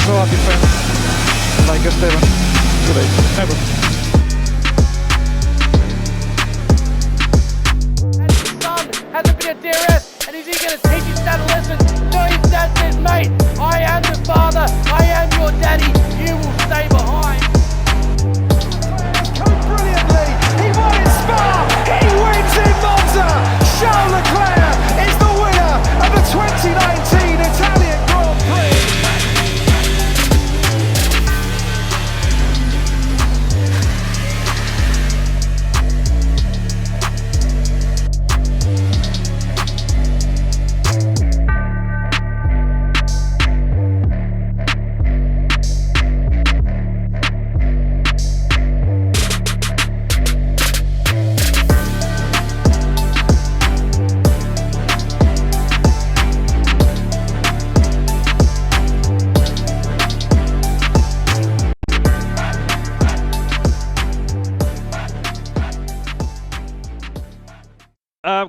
throw up your friends. Like a Steven. Good day. Never. And his son has a bit of DRS, and is he going to teach his dad a lesson? No, his dad says, mate, I am the father, I am your daddy, you will stay behind. Cope brilliantly, he won in Spa, he wins in Monza. Charles Leclerc is the winner of the 2019 Italian Grand Prix.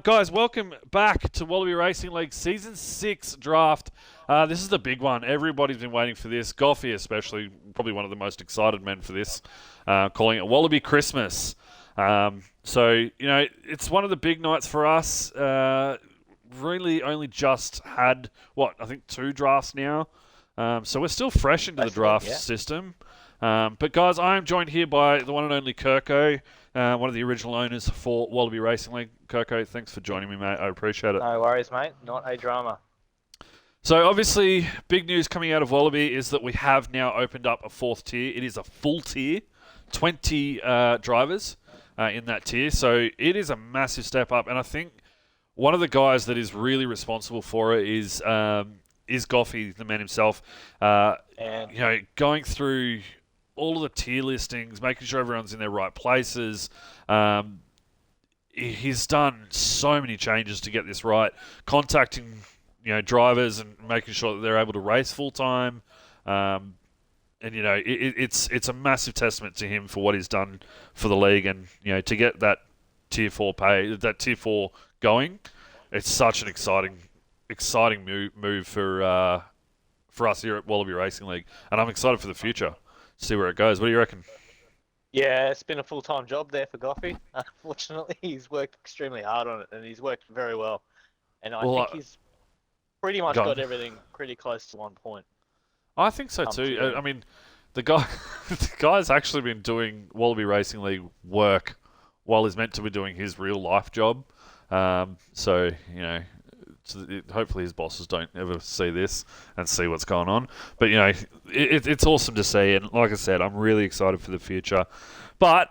Guys, welcome back to Wallaby Racing League Season 6 draft. This is the big one. Everybody's been waiting for this. Goffey especially, probably one of the most excited men for this, calling it Wallaby Christmas. So, you know, it's one of the big nights for us. Really only just had, I think 2 drafts now. So we're still fresh into the draft system. But guys, I am joined here by the one and only Kirko, one of the original owners for Wallaby Racing League. Kirko, thanks for joining me, mate. I appreciate it. No worries, mate. Not a drama. So obviously, big news coming out of Wallaby is that we have now opened up a 4th tier. It is a full tier, 20 drivers in that tier. So it is a massive step up. And I think one of the guys that is really responsible for it is Goffey, the man himself. And you know, going through all of the tier listings, making sure everyone's in their right places. He's done so many changes to get this right, contacting drivers and making sure that they're able to race full time. And you know, it's a massive testament to him for what he's done for the league, and you know, to get that tier 4 going, it's such an exciting move for us here at Wallaby Racing League, and I'm excited for the future. See where it goes. What do you reckon? yeah, it's been a full-time job there for Goffey. Unfortunately, he's worked extremely hard on it, and he's worked very well. And I think he's pretty much got everything pretty close to one point. I think so too. I mean, the guy's actually been doing Wallaby Racing League work while he's meant to be doing his real life job. So you know, hopefully his bosses don't ever see this and see what's going on. But you know, it's awesome to see, and like I said, I'm really excited for the future. But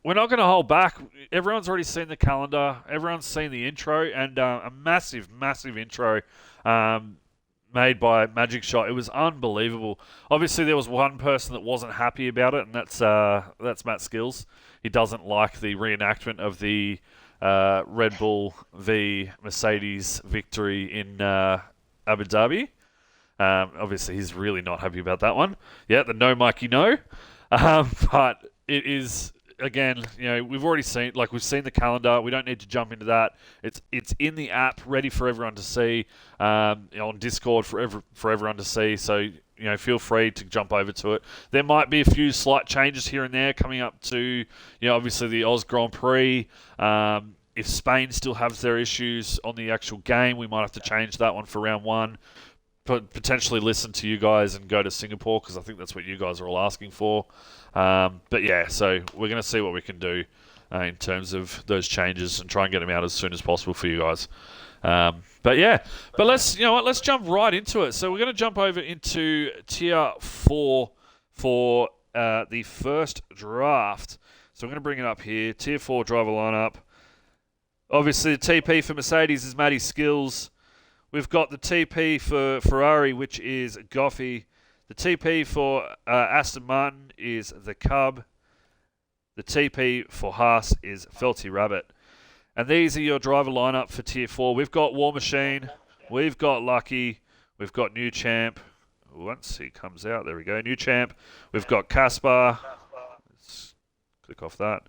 we're not going to hold back. Everyone's already seen the calendar. Everyone's seen the intro, and a massive intro made by Magic Shot. It was unbelievable. Obviously, there was one person that wasn't happy about it, and that's Matt Skills. He doesn't like the reenactment of the Red Bull v Mercedes victory in Abu Dhabi. Obviously, he's really not happy about that one. Yeah, the no Mikey no. But it is, again, you know, we've seen the calendar. We don't need to jump into that. It's in the app, ready for everyone to see, on Discord for everyone to see. So, you know, feel free to jump over to it. There might be a few slight changes here and there coming up to, you know, obviously the Oz Grand Prix. If Spain still has their issues on the actual game, we might have to change that one for round 1. Potentially listen to you guys and go to Singapore, because I think that's what you guys are all asking for. But yeah, so we're going to see what we can do in terms of those changes and try and get them out as soon as possible for you guys. But let's jump right into it. So we're going to jump over into tier 4 for the first draft. So I'm going to bring it up here. Tier 4 driver lineup. Obviously, the TP for Mercedes is Matty Skills. We've got the TP for Ferrari, which is Goffey. The TP for Aston Martin is the Cub. The TP for Haas is Felty Rabbit. And these are your driver lineup for Tier 4. We've got War Machine. We've got Lucky. We've got New Champ. Once he comes out, there we go. New Champ. We've got Caspar. Let's click off that.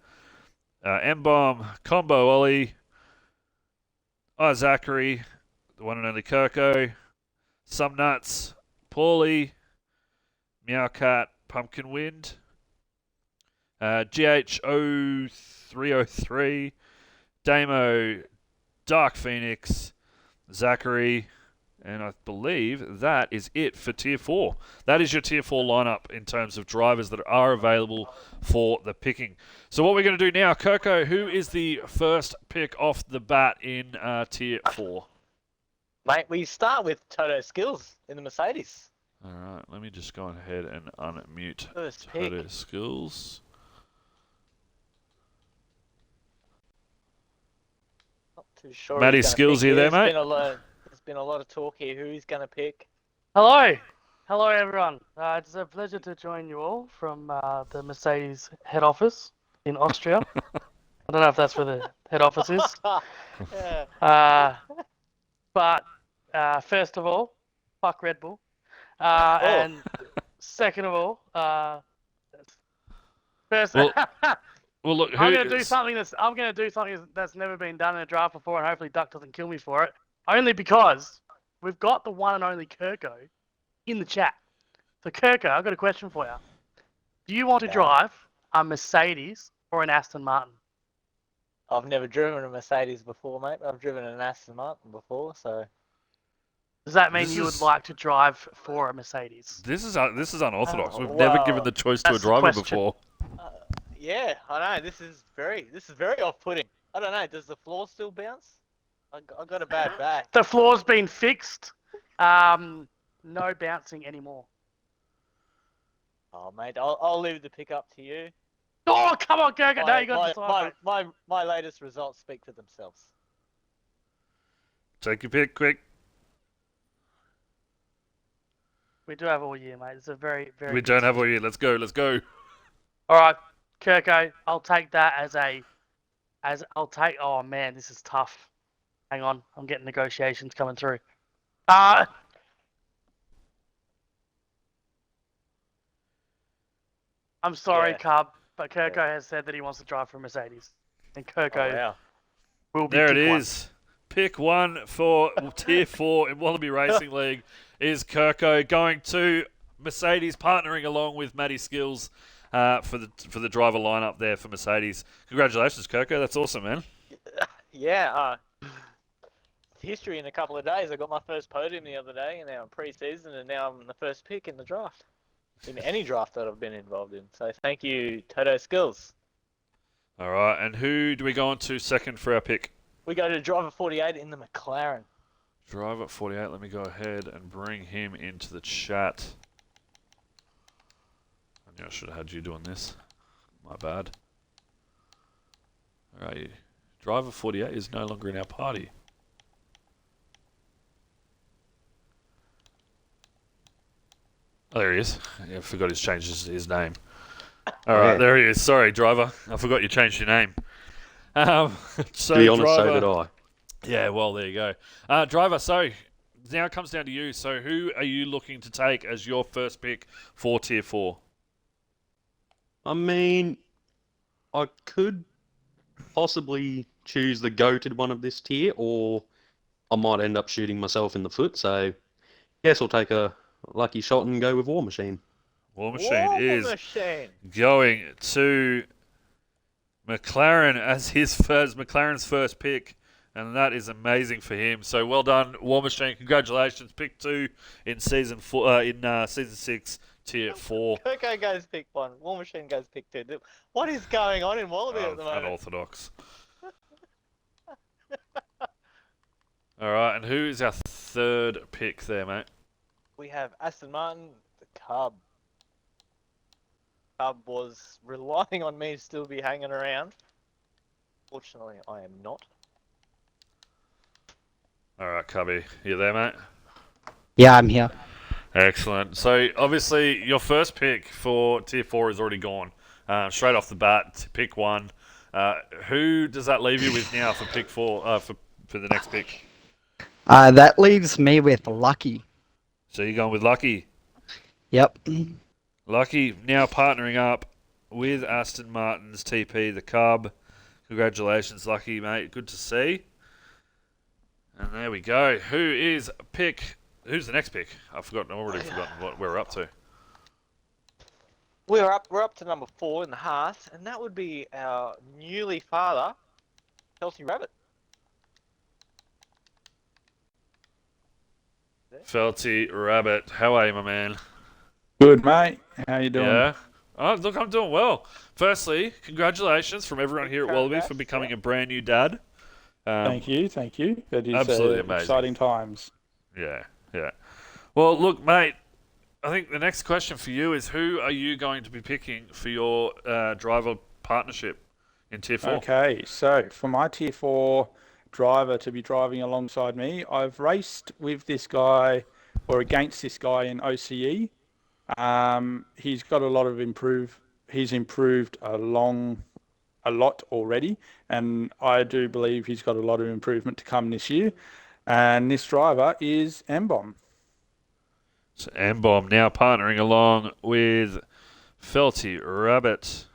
M-Bomb. Combo Ollie. Zachary. The one and only Kirko. Some Nuts. Paulie. Meowcat Pumpkin Wind, GH0303, Damo Dark Phoenix, Zachary, and I believe that is it for Tier 4. That is your Tier 4 lineup in terms of drivers that are available for the picking. So what we're going to do now, Kirko, who is the first pick off the bat in Tier 4? Mate, we start with Toto Skills in the Mercedes. All right, let me just go ahead and unmute First pick. Toto Skills. Not too sure. Matty Skills, you there, mate? There's been a lot of talk here. Who he's going to pick? Hello. Hello, everyone. It's a pleasure to join you all from the Mercedes head office in Austria. I don't know if that's where the head office is. Yeah. But first of all, fuck Red Bull. And second of all, first, Well, look, I'm going to do something that's never been done in a draft before, and hopefully Duck doesn't kill me for it. Only because we've got the one and only Kirko in the chat. So Kirko, I've got a question for you. Do you want to drive a Mercedes or an Aston Martin? I've never driven a Mercedes before, mate. I've driven an Aston Martin before, so. Does that mean you would like to drive for a Mercedes? This is unorthodox. We've well, never given the choice to a that's the driver question. before. Yeah, I know. This is very off-putting. I don't know. Does the floor still bounce? I got a bad back. The floor's been fixed. No bouncing anymore. Oh, mate, I'll leave the pick up to you. Oh, come on, Kirko. No, you got to decide. My latest results speak for themselves. Take your pick, quick. We do have all year, mate. It's a very, very. We don't have all year. Let's go. Let's go. All right, Kirko. I'll take that I'll take. Oh man, this is tough. Hang on, I'm getting negotiations coming through. I'm sorry, Yeah. Cub, but Kirko has said that he wants to drive for a Mercedes, and Kirko Wow. will be. There it pick one. is. Pick one for Tier 4 in Wallaby Racing League is Kirko going to Mercedes, partnering along with Matty Skills for the driver lineup there for Mercedes. Congratulations, Kirko. That's awesome, man. Yeah. History in a couple of days. I got my first podium the other day, and now I'm pre-season, and now I'm the first pick in the draft. In any draft that I've been involved in. So thank you, Toto Skills. All right, and who do we go on to second for our pick? We go to driver 48 in the McLaren. Driver 48, let me go ahead and bring him into the chat. I knew I should have had you doing this. My bad. All right, driver 48 is no longer in our party. Oh, there he is. Yeah, I forgot he's changed his name. All right, there he is. Sorry, driver. I forgot you changed your name. So to be honest, driver, so did I. Yeah, well, there you go. Driver, so now it comes down to you. So who are you looking to take as your first pick for Tier 4? I mean, I could possibly choose the goated one of this tier, or I might end up shooting myself in the foot. So, guess I'll take a lucky shot and go with War Machine. War Machine is going to McLaren as McLaren's first pick, and that is amazing for him. So well done, War Machine. Congratulations, pick 2 in season 6, Tier 4. Kirko goes pick 1. War Machine goes pick 2. What is going on in Wallaby at the moment? Unorthodox. All right, and who is our third pick there, mate? We have Aston Martin, the Cub. Cub was relying on me to still be hanging around. Fortunately, I am not. All right, Cubby, you there, mate? Yeah, I'm here. Excellent. So, obviously, your first pick for Tier 4 is already gone. Straight off the bat, pick 1. Who does that leave you with now for pick 4, for the next pick? That leaves me with Lucky. So, you're going with Lucky? Yep. Lucky now partnering up with Aston Martin's TP, the Cub. Congratulations, Lucky, mate. Good to see. And there we go. Who's the next pick? I've already forgotten where we're up to. We're up to number 4 in the Haas, and that would be our newly father, Kelsey Rabbit. Felty Rabbit, how are you, my man? Good, mate. How you doing? Yeah. Oh, look, I'm doing well. Firstly, congratulations from everyone here at Wallaby for becoming a brand new dad. Thank you. That is absolutely amazing. Exciting times. Yeah. Well, look, mate, I think the next question for you is who are you going to be picking for your driver partnership in Tier 4? Okay, so for my Tier 4 driver to be driving alongside me, I've raced with this guy or against this guy in OCE. He's got a lot of He's improved a lot already, and I do believe he's got a lot of improvement to come this year. And this driver is M-Bomb. So M-Bomb now partnering along with Felty Rabbit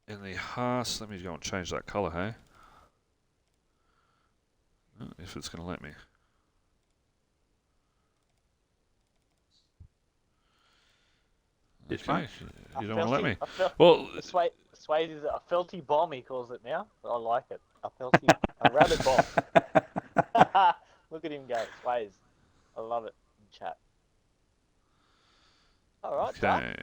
in the Haas. Let me go and change that colour, hey? If it's going to let me. Okay, you don't want to let me. Well, Swayze is a felty bomb, he calls it now. I like it. A rabbit bomb. Look at him go, Swayze. I love it in chat. All right, okay.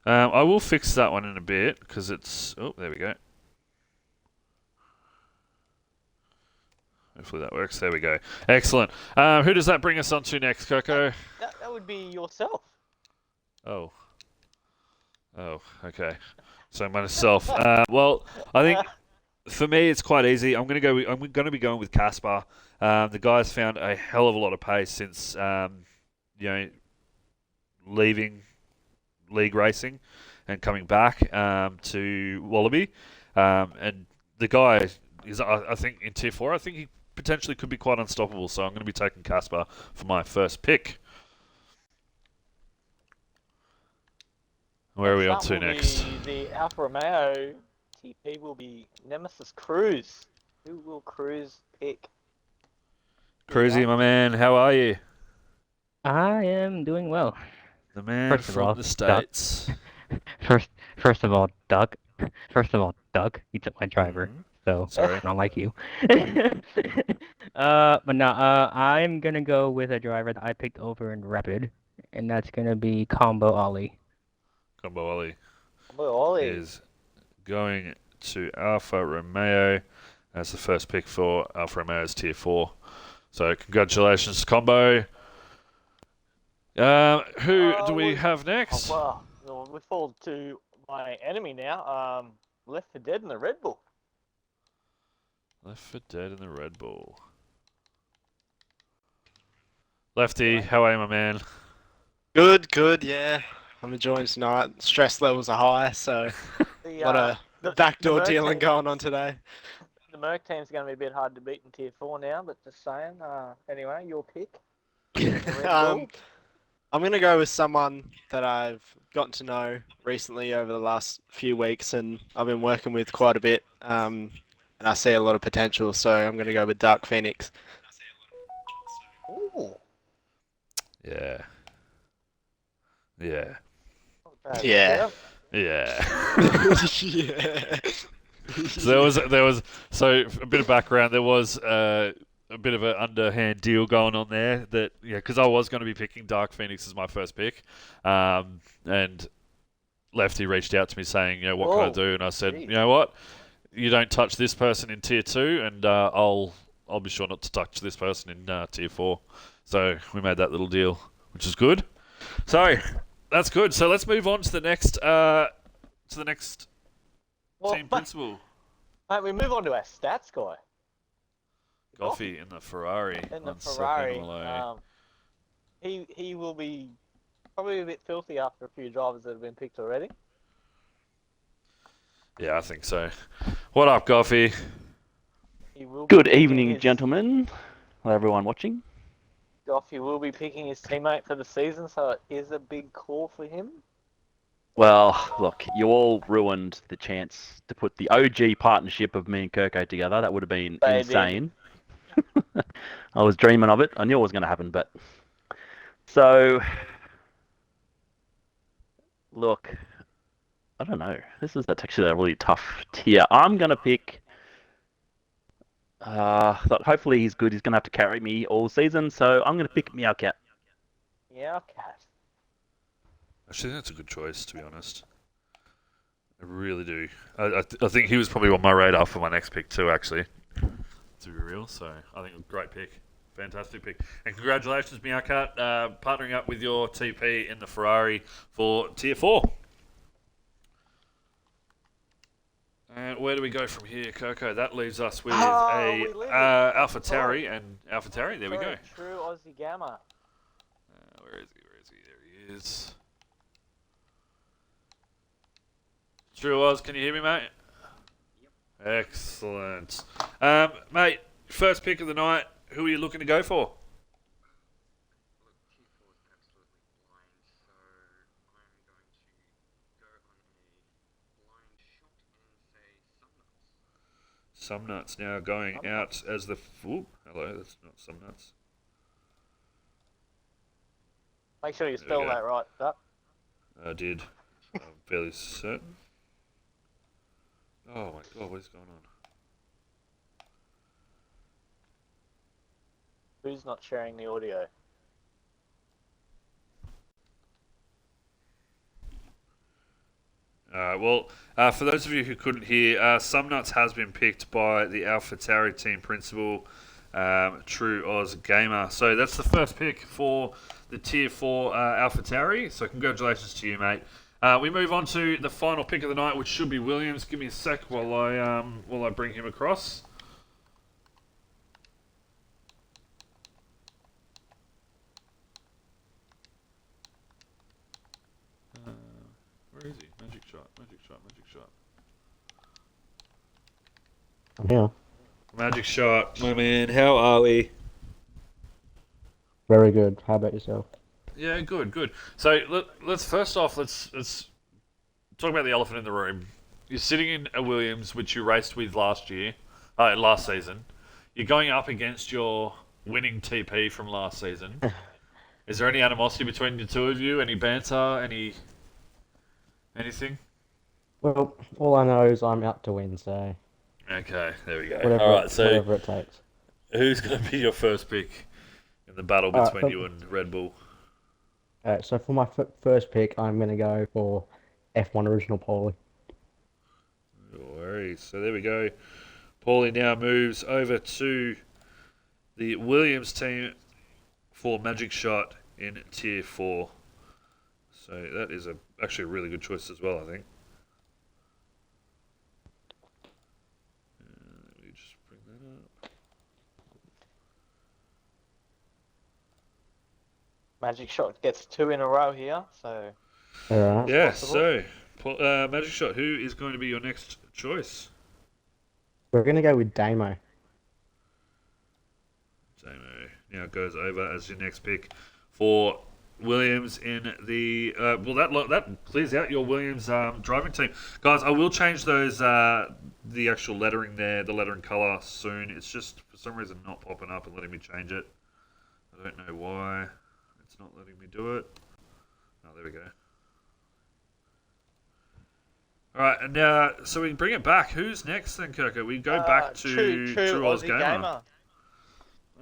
I will fix that one in a bit because it's. Oh, there we go. Hopefully that works. There we go. Excellent. Who does that bring us on to next, Coco? That would be yourself. Oh, okay. So myself. Well, I think for me it's quite easy. I'm going to be going with Caspar. The guy's found a hell of a lot of pace since leaving league racing and coming back to Wallaby. And the guy is, I think, in Tier 4. I think he potentially could be quite unstoppable. So I'm going to be taking Caspar for my first pick. Where are we on to next? The Alfa Romeo TP will be Nemesis Cruz. Who will Cruz pick? Cruzy, my man, how are you? I am doing well. The man from the States. First of all, Doug. You took my driver, so Sorry. I don't like you. But no, I'm gonna go with a driver that I picked over in Rapid, and that's gonna be Combo Ollie. Combo Ollie is going to Alfa Romeo as the first pick for Alfa Romeo's Tier 4. So congratulations, Combo. Who do we have next? Well, we fall to my enemy now. Left for Dead in the Red Bull. Left for Dead in the Red Bull. Lefty, how are you, my man? Good, yeah. I'm enjoying tonight. Stress levels are high, so a lot of backdoor dealing going on today. The Merc team's going to be a bit hard to beat in Tier 4 now, but just saying. Anyway, your pick. I'm going to go with someone that I've gotten to know recently over the last few weeks, and I've been working with quite a bit, and I see a lot of potential, so I'm going to go with Dark Phoenix. Ooh. Yeah. Yeah. So there was a bit of background. There was a bit of an underhand deal going on there. Because I was going to be picking Dark Phoenix as my first pick, and Lefty reached out to me saying, what can I do? And I said, you know what, you don't touch this person in Tier 2, and I'll be sure not to touch this person in Tier 4. So we made that little deal, which is good. So that's good. So let's move on to the next team principal. Mate, we move on to our stats guy. Goffy in the Ferrari. He will be probably a bit filthy after a few drivers that have been picked already. Yeah, I think so. What up, Goffy? Good evening, gentlemen. Hello, everyone watching. Goffy will be picking his teammate for the season, so it is a big call for him. Well, look, you all ruined the chance to put the OG partnership of me and Kirko together. That would have been insane. I was dreaming of it. I knew it was going to happen, but... So, Look, I don't know. That's actually a really tough tier. I'm gonna pick. Hopefully he's good. He's gonna have to carry me all season, so I'm gonna pick Meowcat. Yeah, cat. Actually, that's a good choice, to be honest. I really do. I think he was probably on my radar for my next pick too, actually. To be real, so I think a great pick. Fantastic pick. And congratulations, Meowcat, partnering up with your TP in the Ferrari for Tier 4. And where do we go from here, Coco? That leaves us with Alpha Terry and Alpha Terry. There we go. True Aussie Gamma. Where is he? There he is. True Oz, can you hear me, mate? Yep. Excellent. Mate, first pick of the night. Who are you looking to go for? Some nuts now going out as the. Ooh, hello, that's not some nuts. Make sure you spell that right, Duck. I did. I'm fairly certain. Oh my god, what is going on? Who's not sharing the audio? Well, for those of you who couldn't hear, Sumnuts has been picked by the Alpha Tauri team principal, True Oz Gamer. So that's the first pick for the Tier 4 Alpha Tauri. So congratulations to you, mate. We move on to the final pick of the night, which should be Williams. Give me a sec while I bring him across. Where is he? Magic shot. I'm here. Magic shot, my man. How are we? Very good. How about yourself? Yeah, good. So let's talk about the elephant in the room. You're sitting in a Williams, which you raced with last season. You're going up against your winning TP from last season. Is there any animosity between the two of you? Any banter? Anything? Well, all I know is I'm out to win, so... Okay, there we go. Whatever it takes. Who's going to be your first pick in the battle between you and Red Bull? Alright, so for my first pick, I'm going to go for F1 Original Paulie. No worries. So there we go. Paulie now moves over to the Williams team for Magic Shot in Tier 4. So that is actually a really good choice as well, I think. Let me just bring that up. Magic Shot gets 2 in a row here, so... Alright. Yeah, so Magic Shot, who is going to be your next choice? We're going to go with Damo. Damo now goes over as your next pick for Williams in the that clears out your Williams driving team, guys. I will change those the actual lettering there, the lettering color soon. It's just for some reason not popping up and letting me change it. I don't know why it's not letting me do it. Oh, there we go. All right, and so we can bring it back. Who's next then, Kirko? We go back to True Oz Gamer.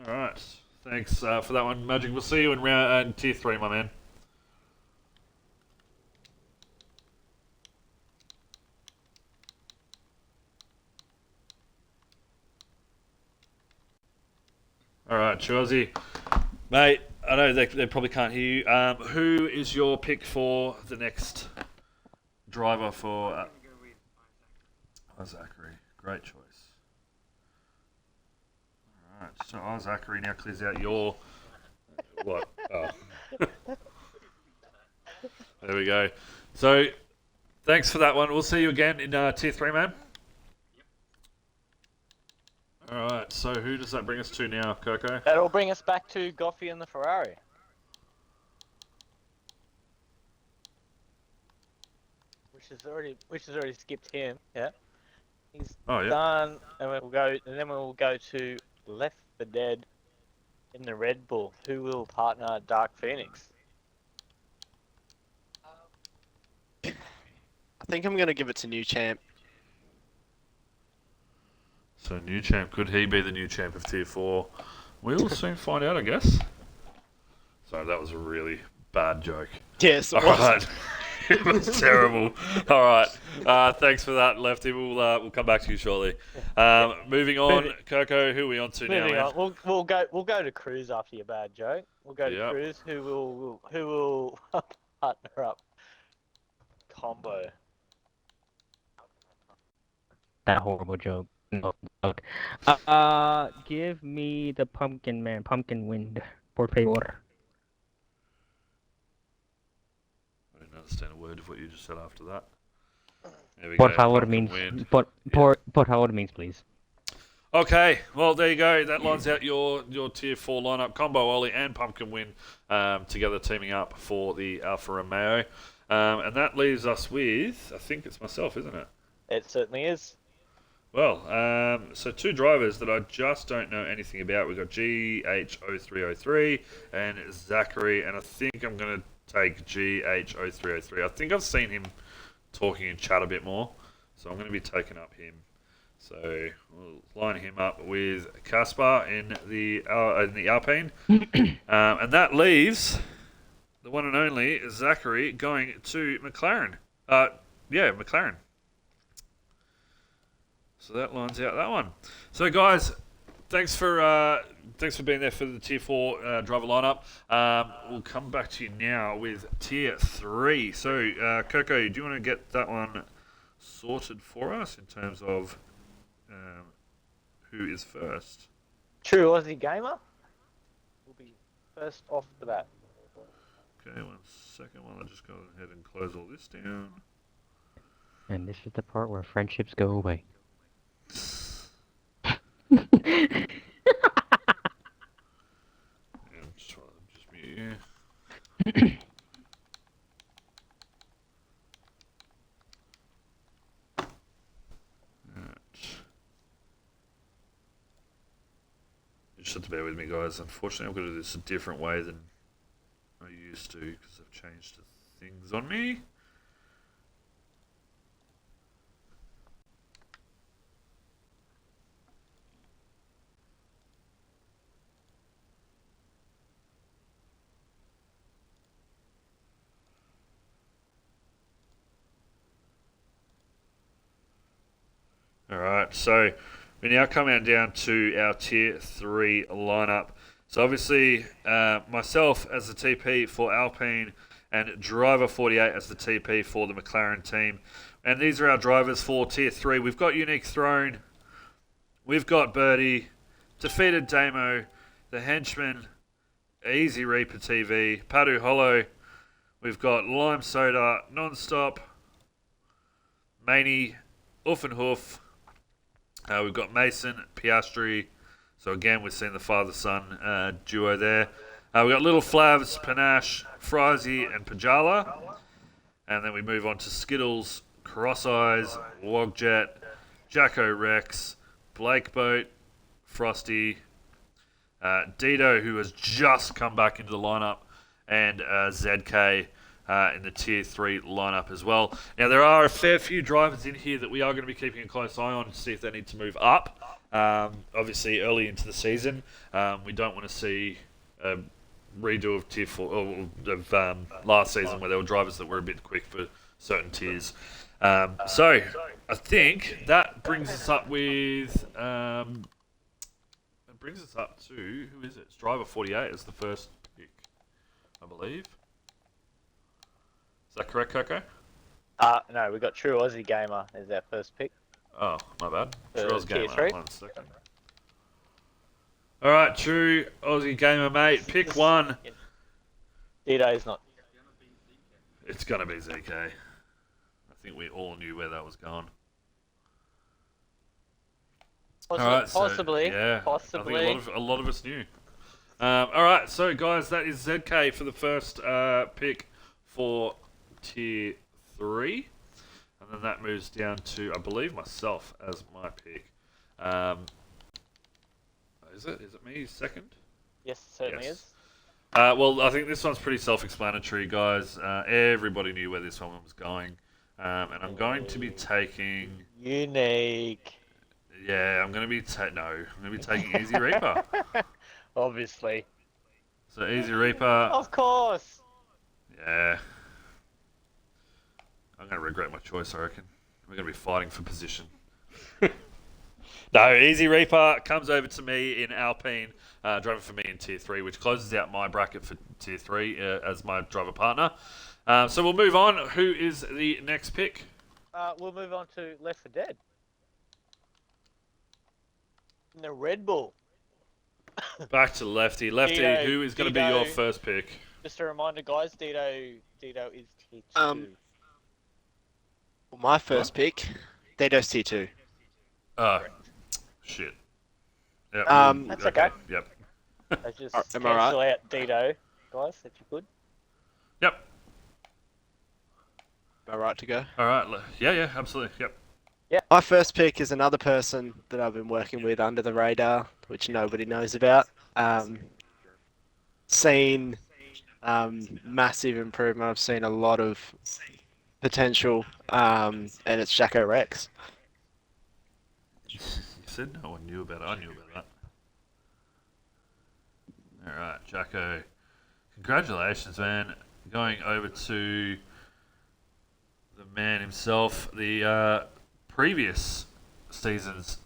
All right. Thanks for that one, Magic. We'll see you in Tier 3, my man. All right, Chuzzy. Mate, I know they probably can't hear you. Who is your pick for the next driver for Zachary? Great choice. Alright, so Zachary now clears out your... What? Oh. There we go. So, thanks for that one. We'll see you again in Tier 3, man. Alright, so who does that bring us to now, Coco? That'll bring us back to Goffey and the Ferrari. Which has already skipped him, yeah. He's done, and then we'll go to Left for Dead in the Red Bull. Who will partner Dark Phoenix? think I'm going to give it to New Champ. So new champ, could he be the new champ of Tier 4? We'll soon find out, I guess. Sorry, that was a really bad joke. Yes, All right. It was terrible. All right. Thanks for that, Lefty. We'll come back to you shortly. Moving on, Kirko, who are we on to now? Moving on. We'll go to Cruz after your bad joke. We'll go to Cruz, who will partner up Combo. That horrible joke. No joke. Give me the Pumpkin Man, Pumpkin Wind, por favor. I didn't understand a word of what you just said after that. There we Por go. favor Pumpkin means Wind. por favor means please. Okay, well there you go. That lines out your Tier 4 lineup: Combo, Ollie, and Pumpkin Wind together teaming up for the Alfa Romeo. And that leaves us with, I think it's myself, isn't it? It certainly is. Well, so two drivers that I just don't know anything about. We've got GH0303 and Zachary, and I think I'm going to take GH0303. I think I've seen him talking in chat a bit more, so I'm going to be taking up him. So we'll line him up with Caspar in the Alpine, and that leaves the one and only Zachary going to McLaren. McLaren. So that lines out that one. So guys, thanks for being there for the Tier 4 driver lineup. We'll come back to you now with Tier 3. So Coco, do you want to get that one sorted for us in terms of who is first? True Aussie Gamer will be first off the bat. Okay, 1 second while I just go ahead and close all this down. And this is the part where friendships go away. And just mute you. You just have to bear with me, guys. Unfortunately, I've got to do this a different way than I used to because I've changed things on me. Alright, so we're now coming down to our Tier 3 lineup. So obviously, myself as the TP for Alpine and Driver 48 as the TP for the McLaren team. And these are our drivers for Tier 3. We've got Unique Throne, we've got Birdie, Defeated Damo, The Henchman, Easy Reaper TV, Padu Hollow, we've got Lime Soda, Nonstop, Maney, Hoof and Hoof. We've got Mason, Piastri. So again, we've seen the father-son duo there. We've got Little Flavs, Panache, Frizy, and Pajala. And then we move on to Skittles, Cross Eyes, Wogjet, Jacko Rex, Blake Boat, Frosty, Dido, who has just come back into the lineup, and ZK in the Tier 3 lineup as well. Now, there are a fair few drivers in here that we are going to be keeping a close eye on to see if they need to move up. Obviously, early into the season, we don't want to see a redo of Tier 4 of last season where there were drivers that were a bit quick for certain tiers. So, I think that brings us up with... it brings us up to... Who is it? It's Driver 48 is the first pick, I believe. Is that correct, Coco? No, we got True Aussie Gamer as our first pick. Oh, my bad. True Aussie Tier Gamer. 3. 1 second. Alright, True Aussie Gamer, mate. Pick one. Dido's not. It's going to be ZK. I think we all knew where that was going. Possibly. Yeah, Possibly. I think a lot of us knew. Alright, so guys, that is ZK for the first pick for Tier 3. And then that moves down to, I believe, myself as my pick. Is it me second? Yes, it certainly is. Well, I think this one's pretty self-explanatory, guys. Everybody knew where this one was going. And I'm going to be taking. Unique. Yeah, I'm going to be I'm going to be taking Easy Reaper. Obviously. So Easy Reaper. Of course. Yeah. I'm going to regret my choice, I reckon. We're going to be fighting for position. No, Easy Reaper comes over to me in Alpine, driving for me in Tier 3, which closes out my bracket for Tier 3 as my driver partner. So we'll move on. Who is the next pick? We'll move on to Left 4 Dead. In the Red Bull. Back to Lefty. Lefty, Dito, who is going to be your first pick? Just a reminder, guys, Dito is Tier 2. My first pick, Dito's Tier 2. Oh, shit. Yep. That's okay. Yep. Let's just Am I right? cancel out Dito, guys, if you could. Yep. Am I right to go? All right. Yeah, absolutely. Yep. My first pick is another person that I've been working with under the radar, which nobody knows about. Seen massive improvement. I've seen a lot of potential, and it's Jacko Rex. You said no one knew about it. I knew about that. All right, Jacko. Congratulations, man. Going over to the man himself, the previous season's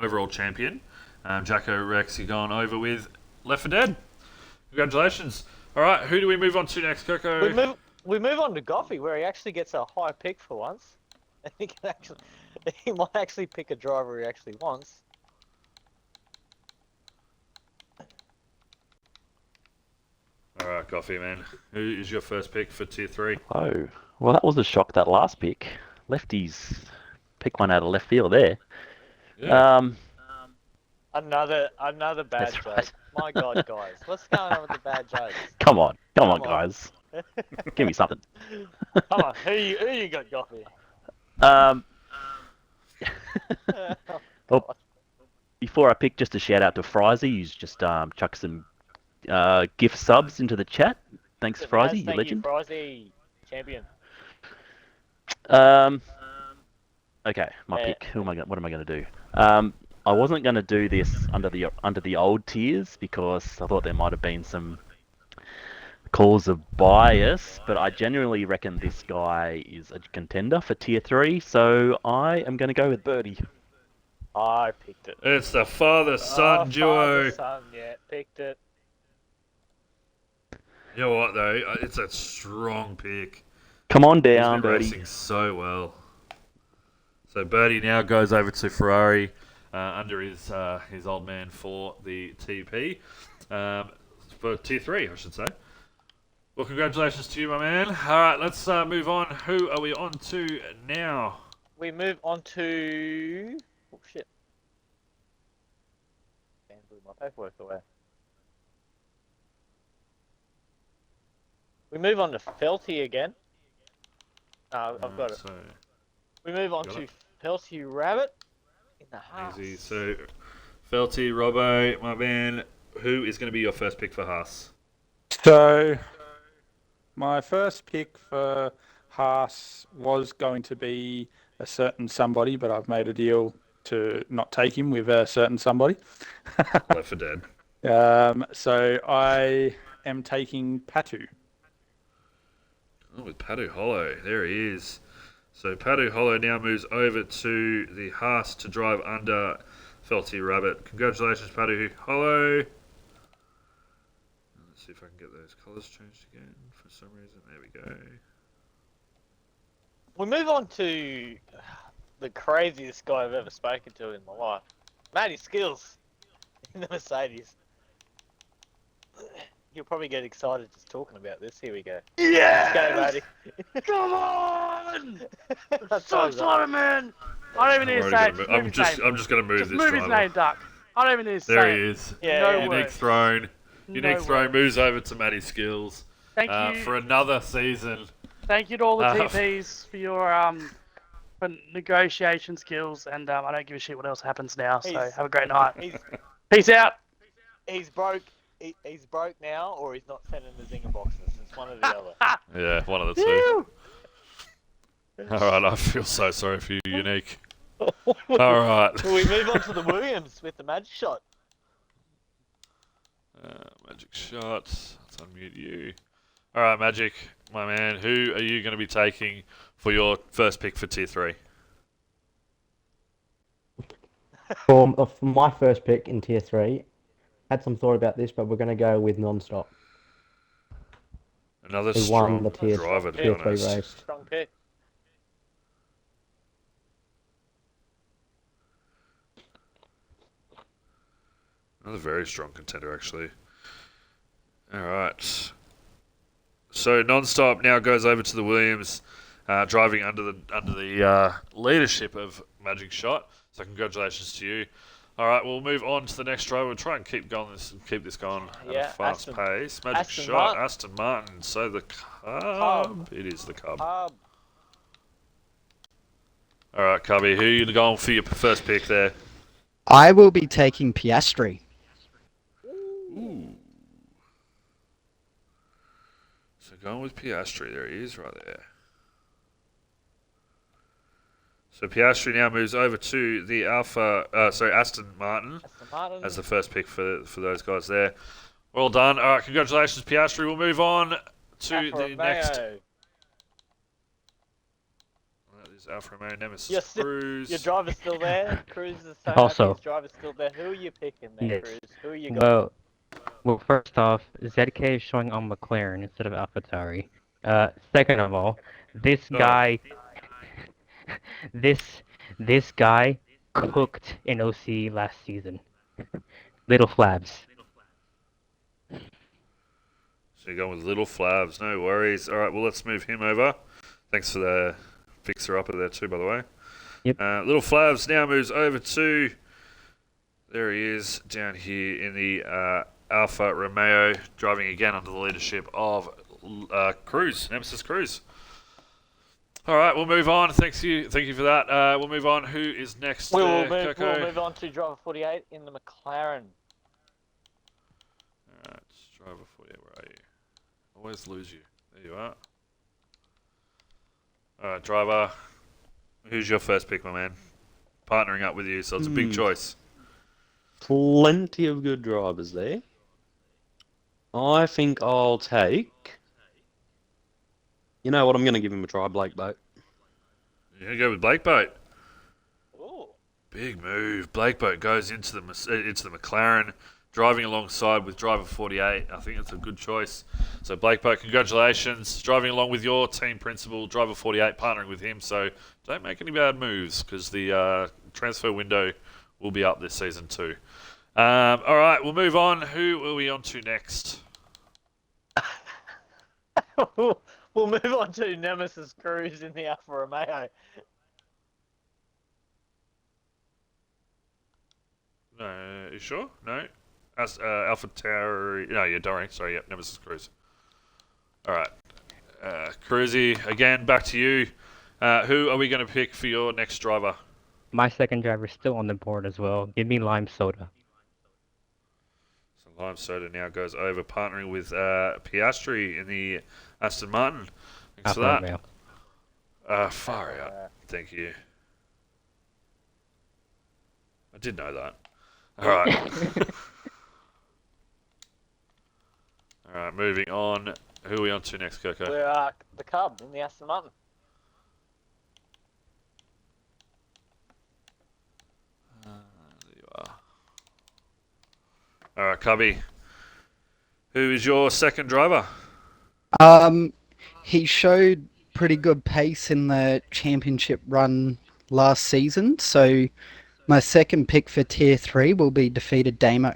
overall champion, Jacko Rex. You're going over with Left 4 Dead. Congratulations. All right, who do we move on to next, Coco? We move on to Goffy, where he actually gets a high pick for once. He might actually pick a driver he actually wants. All right, Coffee man. Who is your first pick for Tier 3? Oh, well, that was a shock, that last pick. Lefties pick one out of left field there. Yeah. Another bad That's joke. right. My God, guys, what's going on with the bad jokes? Come on, guys. Give me something. Come on, who you got, Goffy? Well, before I pick, just a shout out to Frizy, who's just chucked some gift subs into the chat. Thanks, Frizy, you legend. Thank you, Frizy, champion. Okay, my pick. What am I going to do? I wasn't going to do this under the old tiers because I thought there might have been some calls of bias, but I genuinely reckon this guy is a contender for Tier 3, so I am going to go with Birdie. I picked it. It's the father-son duo. Father-son, yeah, picked it. You know what, though? It's a strong pick. Come on He's down, been Birdie. racing so well. So Birdie now goes over to Ferrari under his old man for the TP. For Tier 3, I should say. Well, congratulations to you, my man. All right, let's move on. Who are we on to now? We move on to... Oh, shit. And blew my paperwork away. We move on to Felty again. I've got it. So, We move on to Felty Rabbit in the Haas. easy. So, Felty, Robbo, my man, who is going to be your first pick for Haas? So, my first pick for Haas was going to be a certain somebody, but I've made a deal to not take him with a certain somebody. Left 4 Dead. So I am taking Patu. Oh, with Padu Hollow. There he is. So Padu Hollow now moves over to the Haas to drive under Felty Rabbit. Congratulations, Padu Hollow. Let's see if I can get those colours changed again for some reason. There we go. We move on to the craziest guy I've ever spoken to in my life. Matty Skills in the Mercedes. You'll probably get excited just talking about this. Here we go. Yeah! Go, Matty. Come on! That's So excited, man! I don't even need to say it. I'm just going to move Just this move his driver. name, Duck. I don't even need to There say he it. is. Yeah, No yeah. Unique words. Throne. Unique No Throne words. moves over to Matty Skills Thank you. for another season. Thank you to all the Uh, TPs for your for negotiation skills, and I don't give a shit what else happens now. So He's- have a great night. He's Peace out. he's broke. He's broke now, or he's not sending the zinger boxes. It's one or the other. Yeah, one of the two. All right, I feel so sorry for you, Unique. All right. We move on to the Williams with the magic shot. Magic shot. Let's unmute you. All right, Magic, my man. Who are you going to be taking for your first pick for Tier 3? For my first pick in Tier 3, had some thought about this, but we're going to go with Non-Stop. Another Who won strong the driver, to be Tier 3 honest. race. Strong pick. Another very strong contender, actually. All right. So Non-Stop now goes over to the Williams, driving under the leadership of Magic Shot. So congratulations to you. All right, we'll move on to the next driver. We'll try and keep this going at a fast pace. Magic Shot, Aston Martin. So the Cub. It is the Cub. All right, Cubby, who are you going for your first pick there? I will be taking Piastri. Ooh. So going with Piastri, there he is right there. So Piastri now moves over to the Aston Martin as the first pick for those guys there. Well done. All right, congratulations, Piastri. We'll move on to the next. That is Alfa Romeo Nemesis Cruz. Your driver's still there. Cruz is so Also, happy his driver's still there. Who are you picking there, Cruz? Who are you going? Well, first off, ZK is showing on McLaren instead of AlphaTauri. Second of all, this guy cooked in OC last season. Little Flabs. So you're going with Little Flabs, no worries. All right, well, let's move him over. Thanks for the fixer-upper there too, by the way. Yep. Little Flabs now moves over to... There he is, down here in the Alfa Romeo, driving again under the leadership of Cruz, Nemesis Cruz. All right, we'll move on. Thank you for that. We'll move on. Who is next? We'll move on to driver 48 in the McLaren. All right, driver 48. Where are you? Always lose you. There you are. All right, driver. Who's your first pick, my man? Partnering up with you, so it's a big choice. Plenty of good drivers there. I think I'll take... You know what? I'm going to give him a try, Blake Boat. You're going to go with Blake Boat? Ooh. Big move. Blake Boat goes into the McLaren, driving alongside with driver 48. I think that's a good choice. So Blake Boat, congratulations. Driving along with your team principal, driver 48, partnering with him. So don't make any bad moves because the transfer window will be up this season too. All right, we'll move on. Who are we on to next? We'll move on to Nemesis Cruz in the Alfa Romeo. No, you sure? No? Alpha Tauri. No, yeah, Doring. Sorry, yep, Nemesis Cruz. All right. Cruzy, again, back to you. Who are we going to pick for your next driver? My second driver is still on the board as well. Give me Lime Soda. So Lime Soda now goes over, partnering with Piastri in the Aston Martin. Thanks for that. Far out. Thank you. I did know that. All right. All right, moving on. Who are we on to next, Coco? We're the Cub in the Aston Martin. There you are. All right, Cubby. Who is your second driver? He showed pretty good pace in the championship run last season, so my second pick for Tier 3 will be Defeated Damo.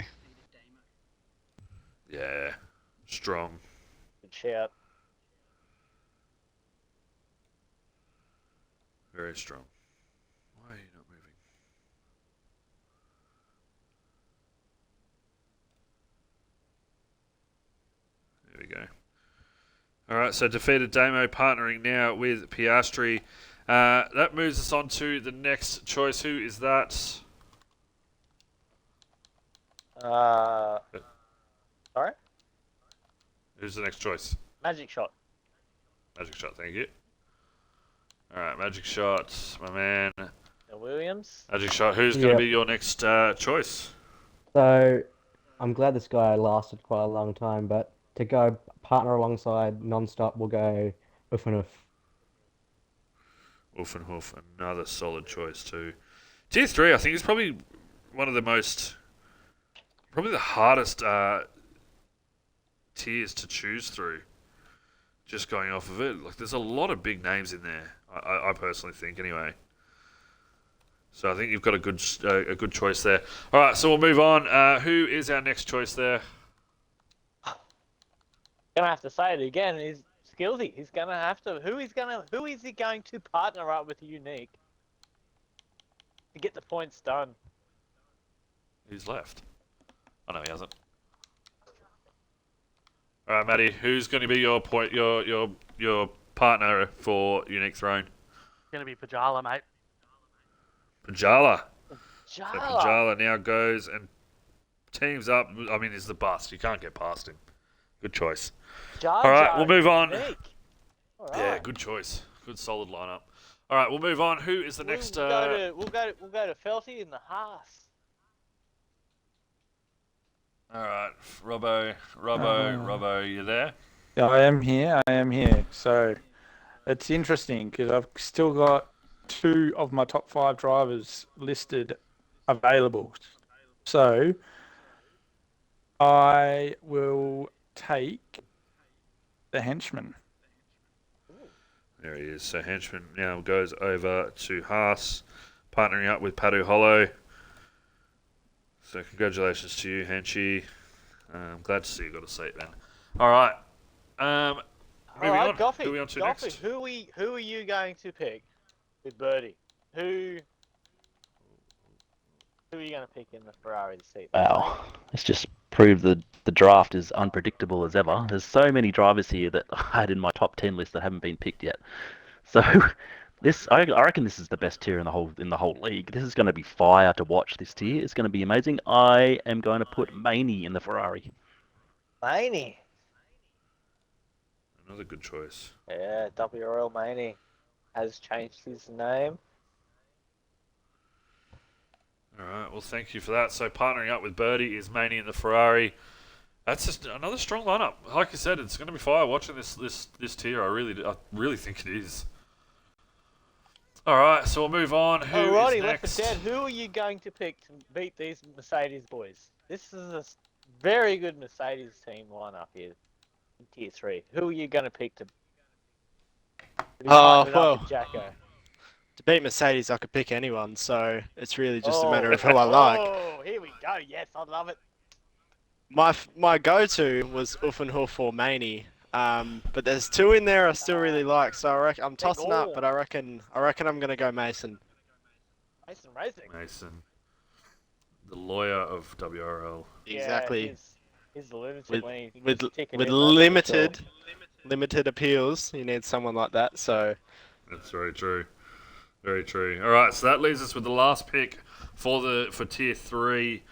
Yeah, strong. Good shout. Very strong. Why are you not moving? There we go. All right, so Defeated Damo partnering now with Piastri. That moves us on to the next choice. Who is that? Sorry? Who's the next choice? Magic Shot. Magic Shot, thank you. All right, Magic Shot, my man. Williams. Magic Shot. Who's going to be your next choice? So, I'm glad this guy lasted quite a long time, but to go partner alongside non-stop, we'll go Ufanuf. Wolfenhoof, another solid choice too. Tier 3, I think, is probably one of the probably the hardest tiers to choose through. Just going off of it, like there's a lot of big names in there. I personally think, anyway. So I think you've got a good choice there. All right, so we'll move on. Who is our next choice there? Gonna have to say it again. He's Skillsy. He's gonna have to. Who is he going to partner up with Unique to get the points done? Who's left? Oh no, he hasn't. All right, Matty. Who's going to be your partner for Unique Throne? It's gonna be Pajala, mate. Pajala. So Pajala. Pajala now goes and teams up. I mean, he's the bust. You can't get past him. Good choice. Jar All right, Jar we'll move on. Unique. All right. Yeah, good choice. Good solid lineup. All right, we'll move on. Who is the next? We'll go to Felty in the Haas. All right, Robbo, you there? Yeah, I am here. So it's interesting because I've still got 2 of my top 5 drivers listed available. So I will take the henchman. There he is. So Henchman now goes over to Haas, partnering up with Padu Hollow. So congratulations to you, Henchy. I'm glad to see you got a seat, man. All right. Moving on. Goffy, Who are we on to Goffy, next? who are you going to pick with Birdie? Who are you going to pick in the Ferrari seat? Wow, it's just proved the draft is unpredictable as ever. There's so many drivers here that I had in my top 10 list that haven't been picked yet. So I reckon this is the best tier in the whole league. This is going to be fire to watch. This tier it's going to be amazing. I am going to put Maney in the Ferrari. Maney. Another good choice. Yeah, WRL Maney has changed his name. All right. Well, thank you for that. So partnering up with Birdie is Maney in the Ferrari. That's just another strong lineup. Like you said, it's going to be fire watching this tier. I really think it is. All right, so we'll move on. Who is Left next? for dead. Who are you going to pick to beat these Mercedes boys? This is a very good Mercedes team lineup here in Tier 3. Who are you going to pick to be partnered up with Jacko? To beat Mercedes, I could pick anyone, so it's really just a matter of who I like. Oh, here we go. Yes, I love it. My go-to was Uffenhof or Maney, but there's 2 in there I still really like, so I'm tossing up, but I reckon I'm gonna go Mason. Mason Racing. Mason, the lawyer of WRL. Exactly. Yeah, he's the lunatic with ticking with in, that's for sure. limited appeals, you need someone like that. So That's very true. Very true. All right, so that leaves us with the last pick for Tier 3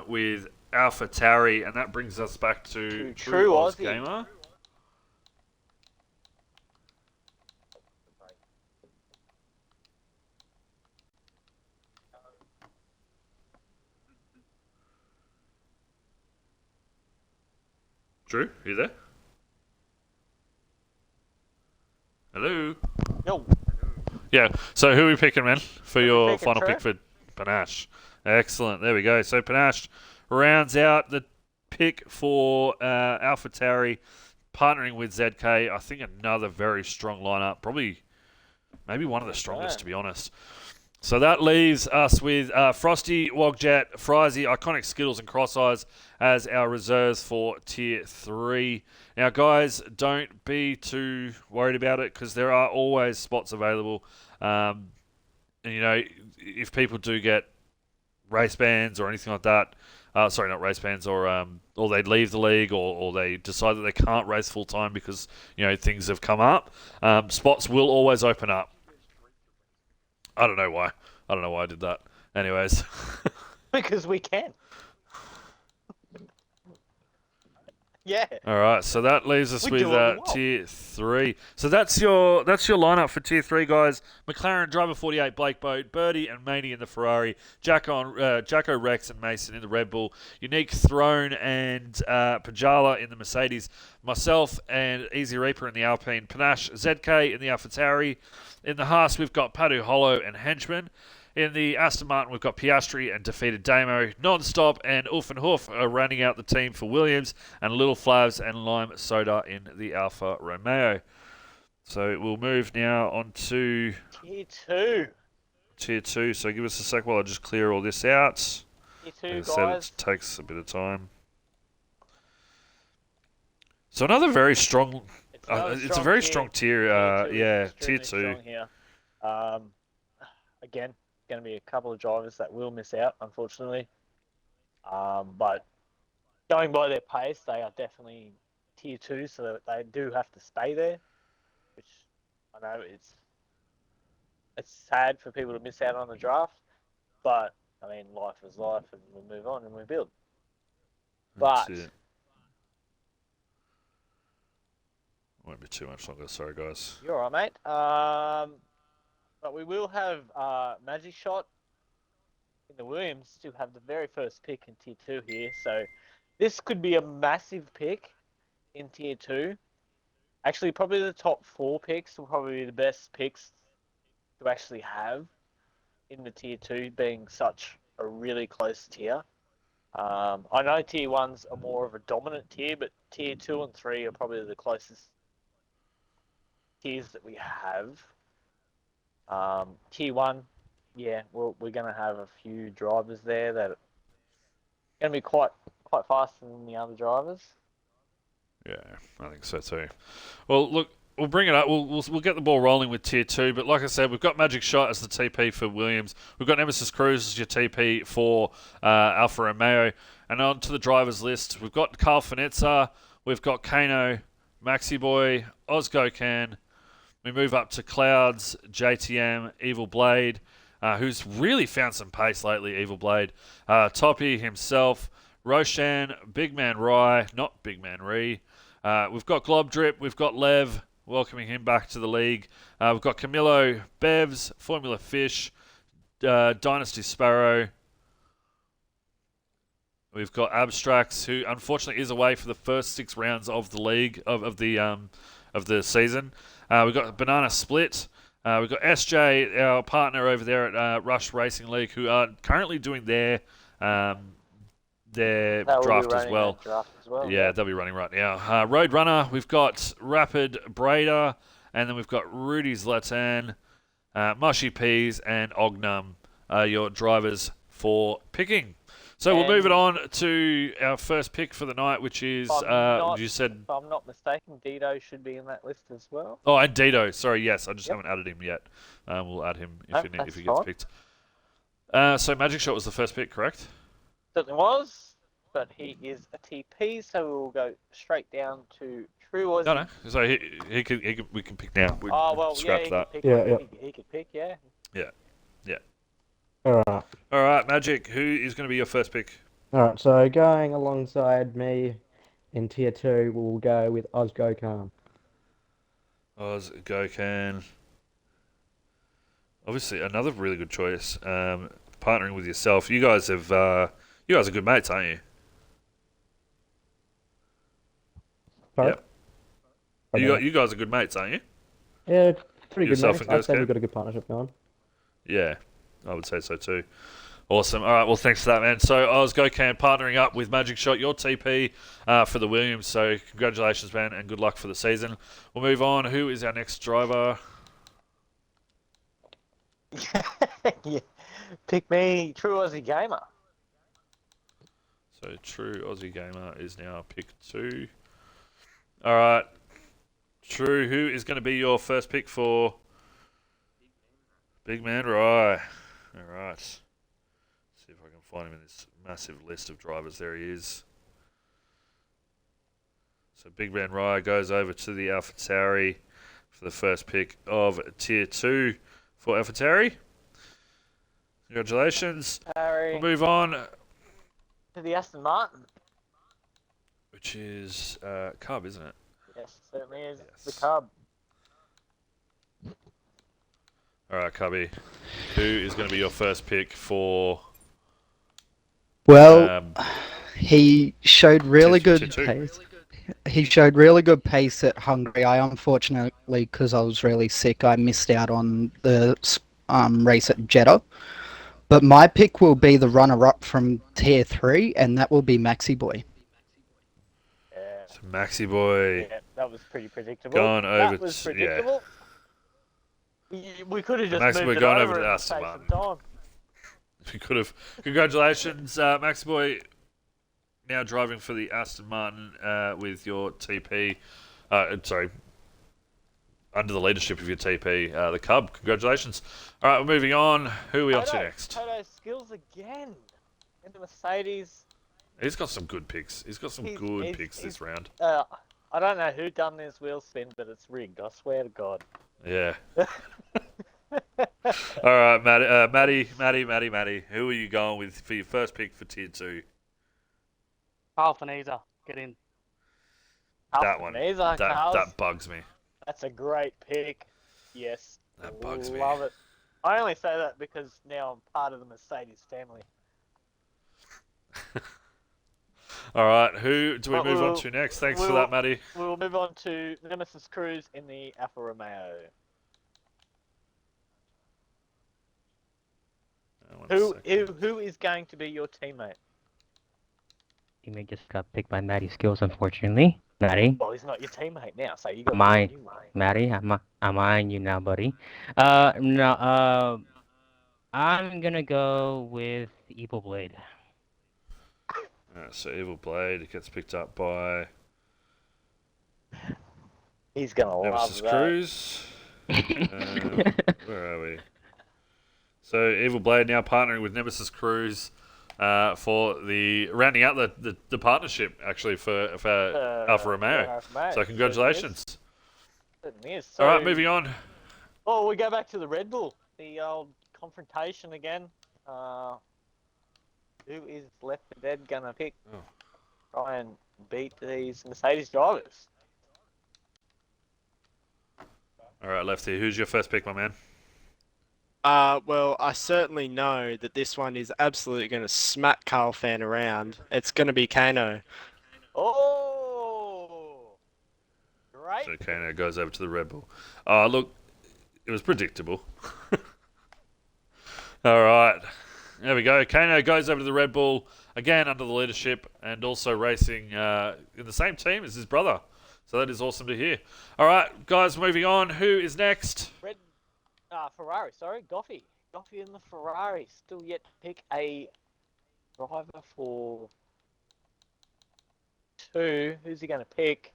with Alpha Tari, and that brings us back to True Oz Aussie. Gamer. Drew, are you there? Hello? Yo. Yeah, so who are we picking, man, for your picking, final Trey? pick for Panache? Excellent, there we go. So Panache rounds out the pick for Alpha Tari, partnering with ZK. I think another very strong lineup, probably maybe one of the strongest, to be honest. So that leaves us with Frosty, Wogjet, Frizy, Iconic Skittles, and Cross Eyes as our reserves for Tier 3. Now, guys, don't be too worried about it because there are always spots available. And, you know, if people do get race bans or anything like that, sorry, not race bans, or they leave the league or they decide that they can't race full-time because, you know, things have come up, spots will always open up. I don't know why. I did that. Anyways. Because we can. Yeah. All right, so that leaves us We with do it well. tier 3. So that's your lineup for tier 3, guys. McLaren, driver 48, Blake Boat, Birdie and Maney in the Ferrari, Jacko Rex and Mason in the Red Bull, Unique Throne and Pajala in the Mercedes, myself and Easy Reaper in the Alpine, Panache, ZK in the AlphaTauri. In the Haas, we've got Padu Hollow and Henchman. In the Aston Martin, we've got Piastri and defeated Damo. Non-Stop and Hoof are rounding out the team for Williams, and Little Flavs and Lime Soda in the Alfa Romeo. So we'll move now on to Tier 2. Tier 2. So give us a sec while I just clear all this out. Tier 2, As I guys. said, it takes a bit of time. So another very strong... It's a very strong tier. Tier 2. Strong here. Again, going to be a couple of drivers that will miss out, unfortunately. But going by their pace, they are definitely tier 2, so that they do have to stay there. Which I know it's sad for people to miss out on the draft, but I mean, life is life, and we move on and we build. But That's it. Won't be too much longer. Sorry, guys. you're all right, mate. But we will have Magic Shot in the Williams to have the very first pick in Tier 2 here. So this could be a massive pick in Tier 2. Actually, probably the top 4 picks will probably be the best picks to actually have in the Tier 2, being such a really close tier. I know Tier 1s are more of a dominant tier, but Tier 2 and 3 are probably the closest tiers that we have. Tier 1, yeah, we're going to have a few drivers there that are going to be quite faster than the other drivers. Yeah, I think so too. Well, look, we'll bring it up. We'll get the ball rolling with Tier 2. But like I said, we've got Magic Shot as the TP for Williams. We've got Nemesis Cruz as your TP for Alfa Romeo. And on to the drivers list, we've got Carl Finezza, we've got Kano, Maxi Boy, Ozgocan. We move up to Clouds, JTM, Evil Blade, who's really found some pace lately, Evil Blade. Toppy himself, Roshan, Big Man Rye, not Big Man Ree. We've got Glob Drip, we've got Lev, welcoming him back to the league. We've got Camillo, Bevs, Formula Fish, Dynasty Sparrow. We've got Abstracts, who unfortunately is away for the first 6 rounds of the league of the season. We've got Banana Split. We've got SJ, our partner over there at Rush Racing League, who are currently doing their draft as well. Yeah, they'll be running right now. Roadrunner, we've got Rapid Brader, and then we've got Rudy Zlatan, Mushy Peas, and Ognum, your drivers for picking. So we'll move it on to our first pick for the night, which is, you said... If I'm not mistaken, Dido should be in that list as well. Oh, and Dido. Sorry, yes. I just haven't added him yet. We'll add him if he gets picked. So Magic Shot was the first pick, correct? Certainly was, but he is a TP, so we'll go straight down to True Aussie. No. So we can pick now. Scrap that. He could pick, yeah. Yeah. Alright. All right, Magic. Who is going to be your first pick? Alright, so going alongside me in Tier 2, we'll go with Ozgocan. Ozgocan. Obviously, another really good choice. Partnering with yourself. You guys are good mates, aren't you? Sorry? Yep. You guys are good mates, aren't you? Yeah, pretty Yourself good mates. and I'd say Ghostcat? we've got a good partnership going. Yeah, I would say so too. Awesome. All right, well, thanks for that, man. So Ozgocan partnering up with Magic Shot, your TP for the Williams. So congratulations, man, and good luck for the season. We'll move on. Who is our next driver? Yeah. Pick me, True Aussie Gamer. So True Aussie Gamer is now pick 2. All right. True, who is going to be your first pick for Big Man Rye? All right. See if I can find him in this massive list of drivers. There he is. So Big Man Rye goes over to the AlphaTauri for the first pick of Tier 2 for AlphaTauri. Congratulations. Harry. We'll move on To the Aston Martin. which is Cub, isn't it? Yes, certainly is. Yes. The Cub. All right, Cubby. Who is going to be your first pick for? Well, he showed really good T2? pace. He showed really good pace at Hungary. I unfortunately, because I was really sick, I missed out on the race at Jeddah. But my pick will be the runner-up from Tier 3, and that will be Maxi Boy. Yeah. So Maxi Boy. Yeah, that was pretty predictable. Gone over. That was predictable. We could have just Maxi moved Boy it gone over over to and Aston saved Martin. some time. We could have. Congratulations, Maxi Boy. Now driving for the Aston Martin with your TP. Sorry. Under the leadership of your TP, the Cub. Congratulations. All right, we're moving on. Who are we on to next? Toto Skills again. In the Mercedes. He's got some good picks. He's got some good picks this round. I don't know who done this wheel spin, but it's rigged. I swear to God. Yeah. All right, Matty. Who are you going with for your first pick for Tier 2? Alphaneza, get in. That one. That bugs me. That's a great pick. Yes. That bugs me. Love it. I only say that because now I'm part of the Mercedes family. All right, who do we move on to next? Thanks for that, Matty. We'll move on to Nemesis Cruz in the Alfa Romeo. Who is going to be your teammate? Teammate just got picked by Matty Skills, unfortunately. Matty. Well, he's not your teammate now, so you got Mine. to Matty, I'm eyeing you now, buddy. No, I'm gonna go with Evil Blade. So Evil Blade gets picked up by. He's gonna Nemesis love that. Cruz. Where are we? So Evil Blade now partnering with Nemesis Cruz for the rounding out the partnership actually for Alfa Romeo. So congratulations. Certainly is. All right, moving on. Oh, we go back to the Red Bull, the old confrontation again. Who is left for dead gonna pick? Try and beat these Mercedes drivers. All right, Lefty, who's your first pick, my man? Well, I certainly know that this one is absolutely going to smack Carl Fan around. It's going to be Kano. Oh, great. So Kano goes over to the Red Bull. Look, it was predictable. All right, there we go. Kano goes over to the Red Bull, again under the leadership and also racing in the same team as his brother. So that is awesome to hear. All right, guys, moving on. Who is next? Ferrari, sorry, Goffy. Goffy in the Ferrari. Still yet to pick a driver for 2. Who's he going to pick?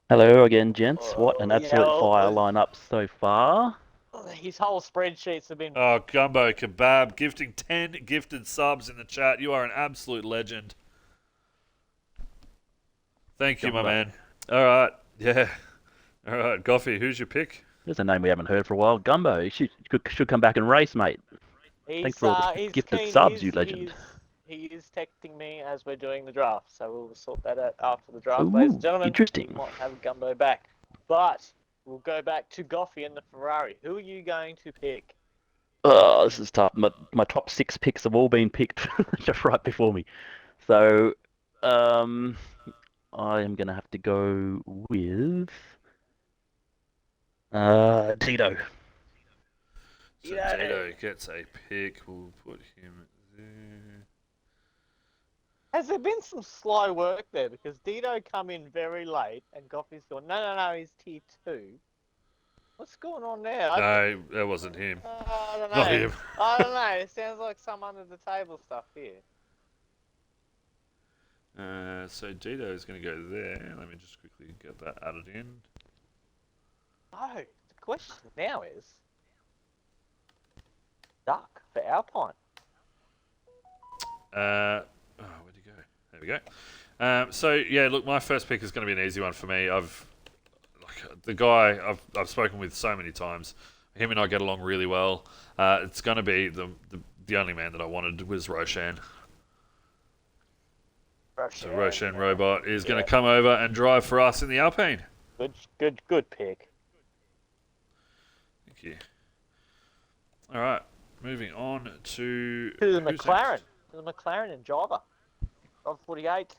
Hello again, gents. What an absolute fire lineup so far. His whole spreadsheets have been... Oh, Gumbo Kebab gifting 10 gifted subs in the chat. You are an absolute legend. Thank you, my man. All right, yeah. All right, Goffy, who's your pick? There's a name we haven't heard for a while. Gumbo. You should come back and race, mate. Thanks for all the gifted subs, you legend. He is texting me as we're doing the draft, so we'll sort that out after the draft, Ooh, ladies and gentlemen. interesting. We might have Gumbo back. But we'll go back to Goffy and the Ferrari. Who are you going to pick? Oh, this is tough. My top 6 picks have all been picked just right before me. So, I am going to have to go with Tito. So Tito gets a pick. We'll put him there. Has there been some sly work there? Because Dito come in very late and Goffy's gone, no, he's tier 2. What's going on there? No, that wasn't him. I don't know. Not him. I don't know. It sounds like some under the table stuff here. So Dito is going to go there. Let me just quickly get that added in. No, the question now is Duck for Alpine. Where'd he go? There we go. So yeah, look, my first pick is going to be an easy one for me. The guy I've spoken with so many times. Him and I get along really well. It's going to be the only man that I wanted was Roshan. So Roshan Robot is going to come over and drive for us in the Alpine. Good pick. Thank you. All right, moving on to the who's McLaren. next? To the McLaren and driver. Driver 48.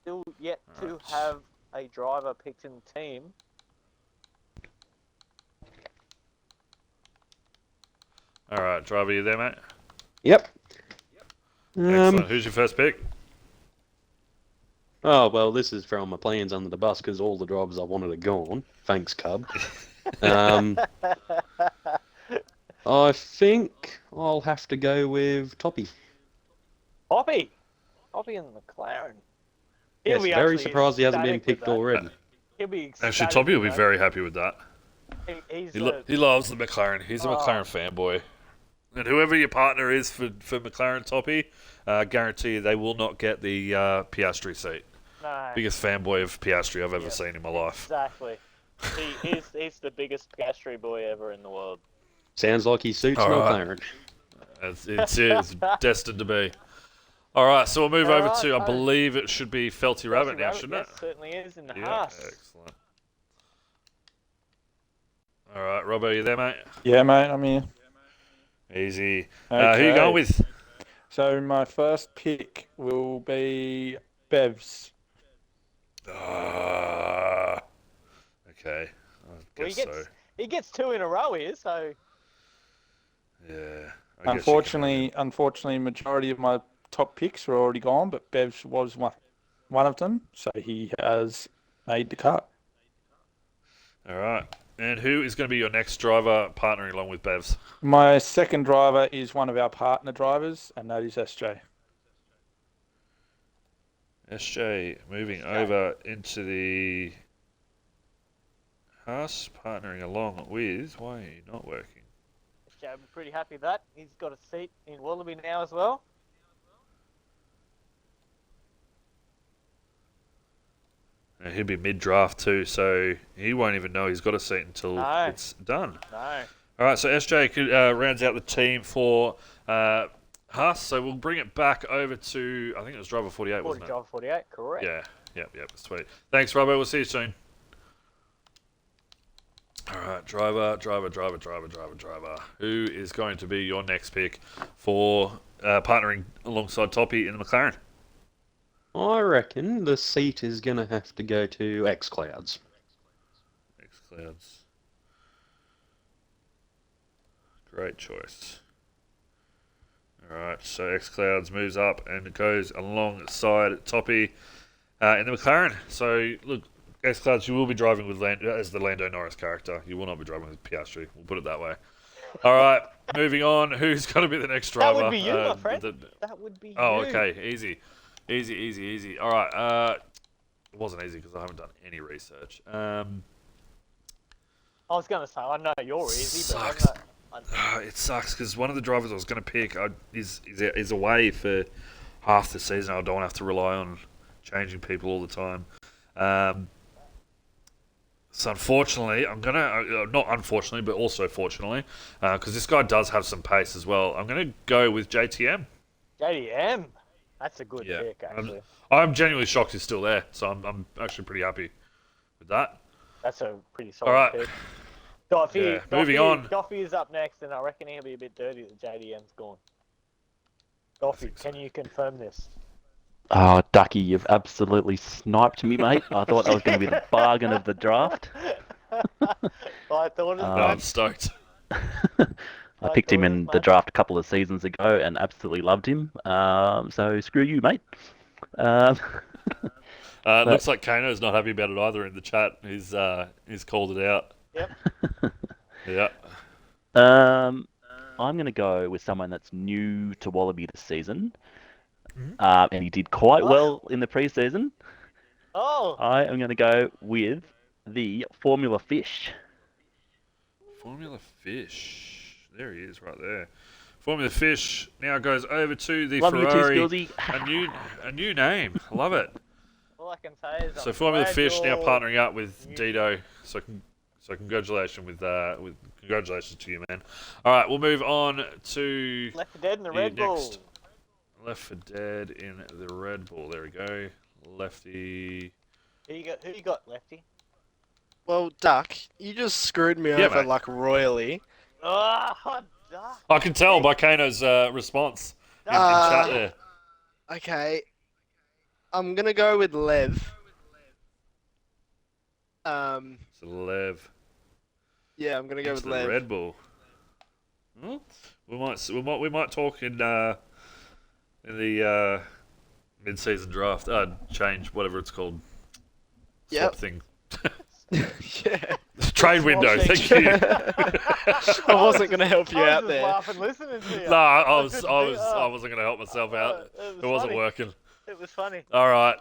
Still yet to have a driver picked in the team. All right, driver, you there, mate? Yep. Excellent. Who's your first pick? Oh, well, this is throwing my plans under the bus because all the drivers I wanted are gone. Thanks, Cub. I think I'll have to go with Toppy. Toppy and the McLaren. Yes, very surprised he hasn't been picked already. He'll be Actually, Toppy will be very happy with that. He loves the McLaren. He's a McLaren fanboy. And whoever your partner is for McLaren Toppy, guarantee you they will not get the Piastri seat. No. Biggest fanboy of Piastri I've ever seen in my life. Exactly. He's the biggest Piastri boy ever in the world. Sounds like he suits McLaren. It's destined to be. All right, so we'll move over to, I believe it should be Felty Rabbit now, shouldn't it? Yes, certainly is in the house. Excellent. All right, Robbo, you there, mate? Yeah, mate, I'm here. Easy. Okay. Who you going with? So my first pick will be Bevs. Okay. I guess so. He gets 2 in a row here, so... Yeah. Unfortunately, majority of my top picks are already gone, but Bevs was one of them, so he has made the cut. All right. And who is going to be your next driver partnering along with Bevs? My second driver is one of our partner drivers, and that is SJ. SJ moving over into the Haas, partnering along with... Why are you not working? I'm pretty happy with that. He's got a seat in Wallaby now as well. And he'll be mid-draft too, so he won't even know he's got a seat until it's done. No. All right, so SJ rounds out the team for Haas, so we'll bring it back over to, I think it was driver 48, wasn't it? Driver 48, correct. Yeah, sweet. Thanks, Robbo. We'll see you soon. All right, driver. Who is going to be your next pick for partnering alongside Toppy in the McLaren? I reckon the seat is going to have to go to xClouds. xClouds. Great choice. All right, so xClouds moves up and goes alongside Toppy in the McLaren. So, look, xClouds, you will be driving with as the Lando Norris character. You will not be driving with Piastri. We'll put it that way. All right, moving on. Who's going to be the next driver? That would be you, my friend. That would be you. Oh, okay. Easy. All right. It wasn't easy because I haven't done any research. I was going to say, I know you're easy, sucks. but It sucks because one of the drivers I was going to pick is away for half the season. I don't want to have to rely on changing people all the time. So unfortunately, I'm going to... not unfortunately, but also fortunately, because this guy does have some pace as well, I'm going to go with JTM. JTM? That's a good pick, actually. I'm genuinely shocked he's still there, so I'm actually pretty happy with that. That's a pretty solid pick. Goffey, moving on. Goffey is up next, and I reckon he'll be a bit dirty that JDM's gone. Goffey, can you confirm this? Oh, Ducky, you've absolutely sniped me, mate. I thought that was going to be the bargain of the draft. I thought I'm stoked. I picked him in the draft a couple of seasons ago and absolutely loved him. So screw you, mate. Looks like Kano's not happy about it either in the chat. He's called it out. Yep. Yeah. I'm going to go with someone that's new to Wallaby this season. And he did quite well in the preseason. Oh. I am going to go with the Formula Fish. Formula Fish. There he is, right there. Formula Fish now goes over to the Love Ferrari. You too, Skillsy. a new name. Love it. All I can say is so Formula Fish now partnering up with Dido. So congratulations congratulations to you, man. All right, we'll move on to Left for Dead in the Red Bull. Left for Dead in the Red Bull. There we go. Lefty. Who you got, Lefty? Well, Duck, you just screwed me over mate. like royally. Oh, Duck. I can tell by Kano's response in chat there. Okay. I'm gonna go with Lev. So Lev. Yeah, I'm gonna go with The Lev. Red Bull. Hmm? We might talk in the mid-season draft. Change whatever it's called. Swap thing. Yeah. Trade window. Thank you. I wasn't gonna help you out there. I was just laughing listening to you. No, I wasn't going to help myself out. It wasn't funny. working. It was funny. All right.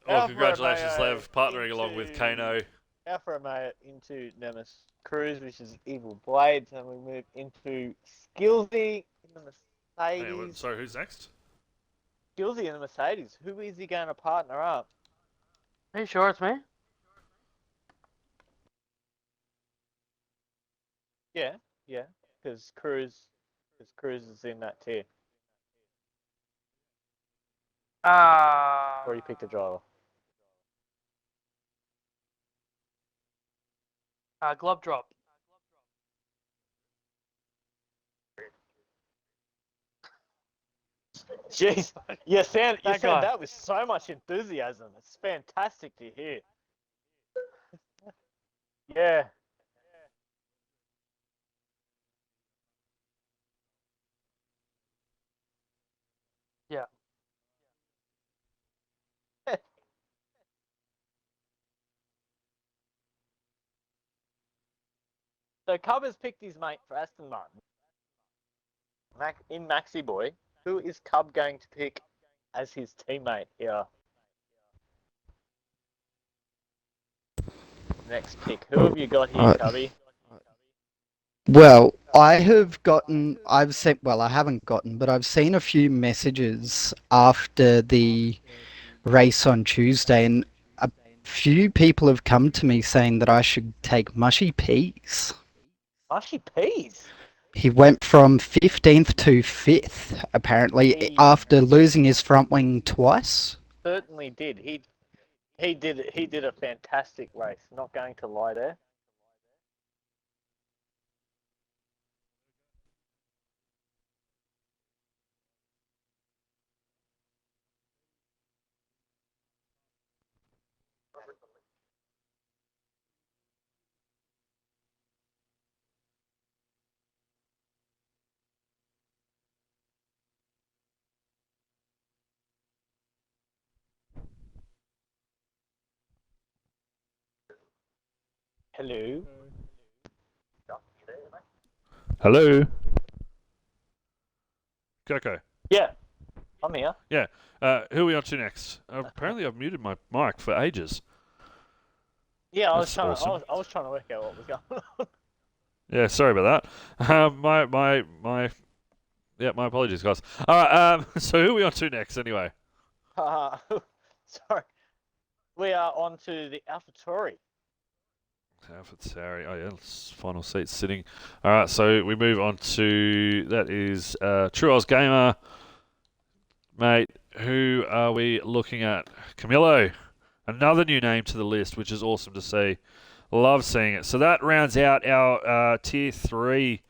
Well, Alpha congratulations, Romeo Lev, partnering along with Kano. Alpha Romeo into Nemesis Cruz, which is Evil Blades, and we move into Skillsy in the Mercedes. Sorry, who's next? Skillsy in the Mercedes. Who is he going to partner up? Are you sure it's me? Yeah, because Cruz is in that tier. Or you picked a driver. Glove drop. Jeez, you said guy. that with so much enthusiasm. It's fantastic to hear. Yeah. Yeah. So Cub picked his mate for Aston Martin. In Maxi Boy, who is Cub going to pick as his teammate here? Next pick. Who have you got here, Cubby? Well, I haven't gotten, but I've seen a few messages after the race on Tuesday, and a few people have come to me saying that I should take Mushy Peas. Mushy Peas? He went from 15th to 5th, apparently, after losing his front wing twice. Certainly did. He did a fantastic race. Not going to lie there. Hello. Hello. Coco. Yeah, I'm here. Yeah. Who are we on to next? Apparently, I've muted my mic for ages. Yeah, I was That's trying. awesome. I was trying to work out what was going on. Yeah, sorry about that. My apologies, guys. All right. So who are we on to next, anyway? Sorry. We are on to the AlphaTauri. AlphaTauri. Oh yeah, final seat sitting. All right. So we move on to that is True Oz Gamer, mate. Who are we looking at? Camillo, another new name to the list, which is awesome to see. Love seeing it. So that rounds out our tier 3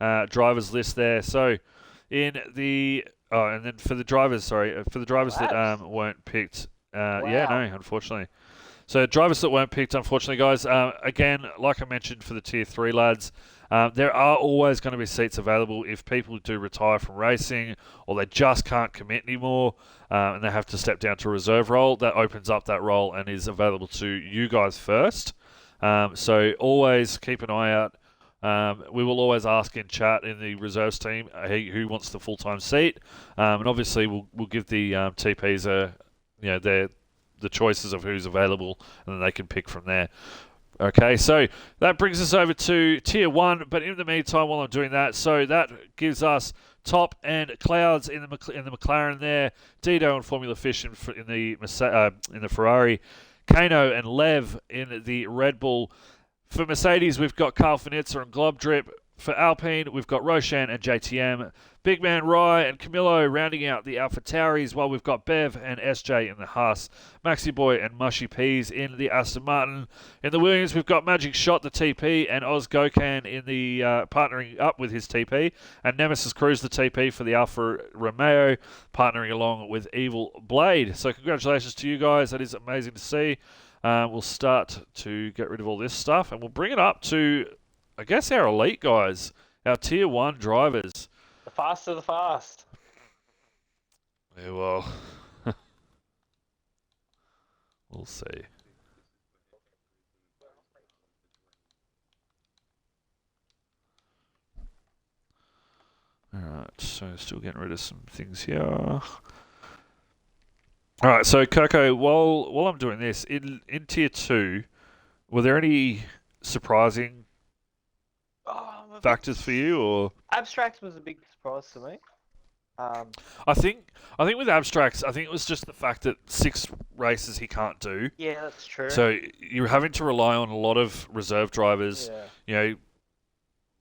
drivers list there. So in the and then for the drivers, that weren't picked. Yeah, no, unfortunately. So drivers that weren't picked, unfortunately, guys. Again, like I mentioned for the tier 3 lads, there are always going to be seats available if people do retire from racing or they just can't commit anymore and they have to step down to a reserve role. That opens up that role and is available to you guys first. So always keep an eye out. We will always ask in chat in the reserves team who wants the full-time seat, and obviously we'll give the TPs the choices of who's available, and then they can pick from there. Okay, so that brings us over to Tier 1, but in the meantime, while I'm doing that, so that gives us Top and Clouds in the McLaren there, Dido and Formula Fish in the Ferrari, Kano and Lev in the Red Bull. For Mercedes, we've got Carl Finitzer and Globdrip. for Alpine, we've got Roshan and JTM. Big Man Rye and Camillo rounding out the Alpha Tauris, while we've got Bev and SJ in the Haas. Maxi Boy and Mushy Peas in the Aston Martin. In the Williams, we've got Magic Shot, the TP, and Oz Gokan in the partnering up with his TP. And Nemesis Cruz, the TP for the Alfa Romeo, partnering along with Evil Blade. So congratulations to you guys. That is amazing to see. We'll start to get rid of all this stuff, and we'll bring it up to, I guess, our elite guys, our Tier 1 drivers. The fast of the fast. Yeah, well, we'll see. Alright, so still getting rid of some things here. Alright, so Coco, while I'm doing this, in Tier 2, were there any surprising factors for you, or Abstracts was a big surprise to me. I think with Abstracts, I think it was just the fact that 6 races he can't do. Yeah, that's true. So you're having to rely on a lot of reserve drivers,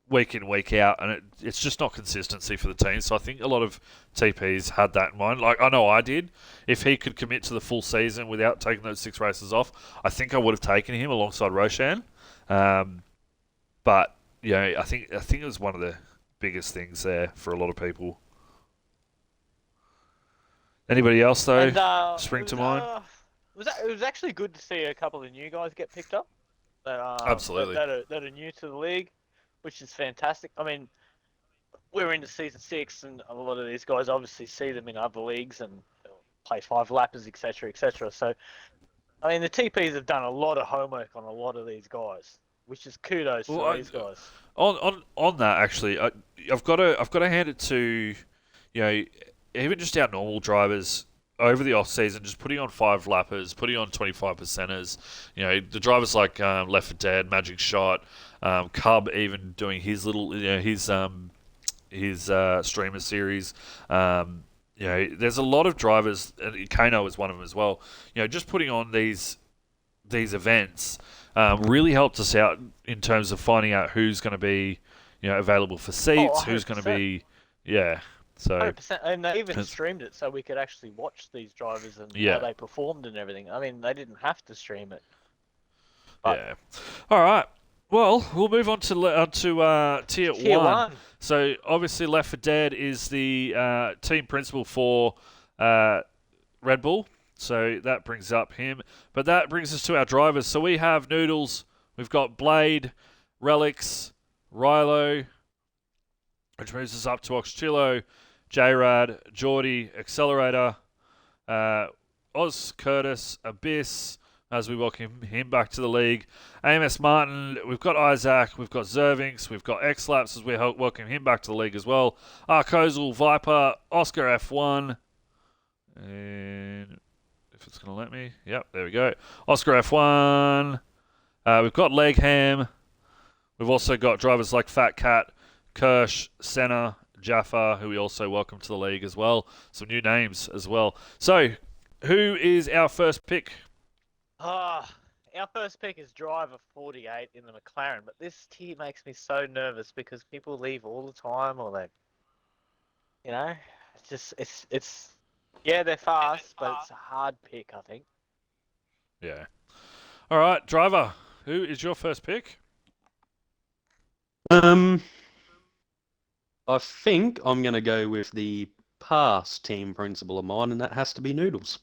week in, week out, and it's just not consistency for the team. So I think a lot of TPs had that in mind. Like, I know I did. If he could commit to the full season without taking those 6 races off, I think I would have taken him alongside Roshan. But I think it was one of the biggest things there for a lot of people. Anybody else though spring to mind? It was actually good to see a couple of new guys get picked up. Absolutely. That are new to the league, which is fantastic. I mean, we're into season 6, and a lot of these guys obviously see them in other leagues and play 5 lappers, etc., etc. So, I mean, the TPs have done a lot of homework on a lot of these guys, which is kudos to these guys. On that, actually, I've got to hand it to, even just our normal drivers over the off season, just putting on 5 lappers, putting on 25%ers. The drivers like Left 4 Dead, Magic Shot, Cub, even doing his little, his streamer series. There's a lot of drivers, and Kano is one of them as well. Just putting on these events really helped us out in terms of finding out who's going to be, available for seats, who's going to be, So 100%, and they even streamed it so we could actually watch these drivers and how they performed and everything. I mean, they didn't have to stream it. But all right. Well, we'll move on to Tier 1. So obviously, Left 4 Dead is the team principal for Red Bull. So that brings up him. But that brings us to our drivers. So we have Noodles, we've got Blade, Relics, Rilo, which moves us up to Oxchillo, J-Rad, Geordie, Accelerator, Oz Curtis, Abyss, as we welcome him back to the league. AMS Martin, we've got Isaac, we've got Zervinks, we've got X-Laps as we welcome him back to the league as well. Arcozel, Viper, Oscar F1, and if it's going to let me, yep, there we go. Oscar F1, we've got Legham, we've also got drivers like Fat Cat, Kirsch, Senna, Jaffa, who we also welcome to the league as well. Some new names as well. So, who is our first pick? Our first pick is driver 48 in the McLaren, but this tier makes me so nervous because people leave all the time, or they're fast, but it's a hard pick, I think. Yeah. All right, driver, who is your first pick? I think I'm going to go with the past team principal of mine, and that has to be Noodles.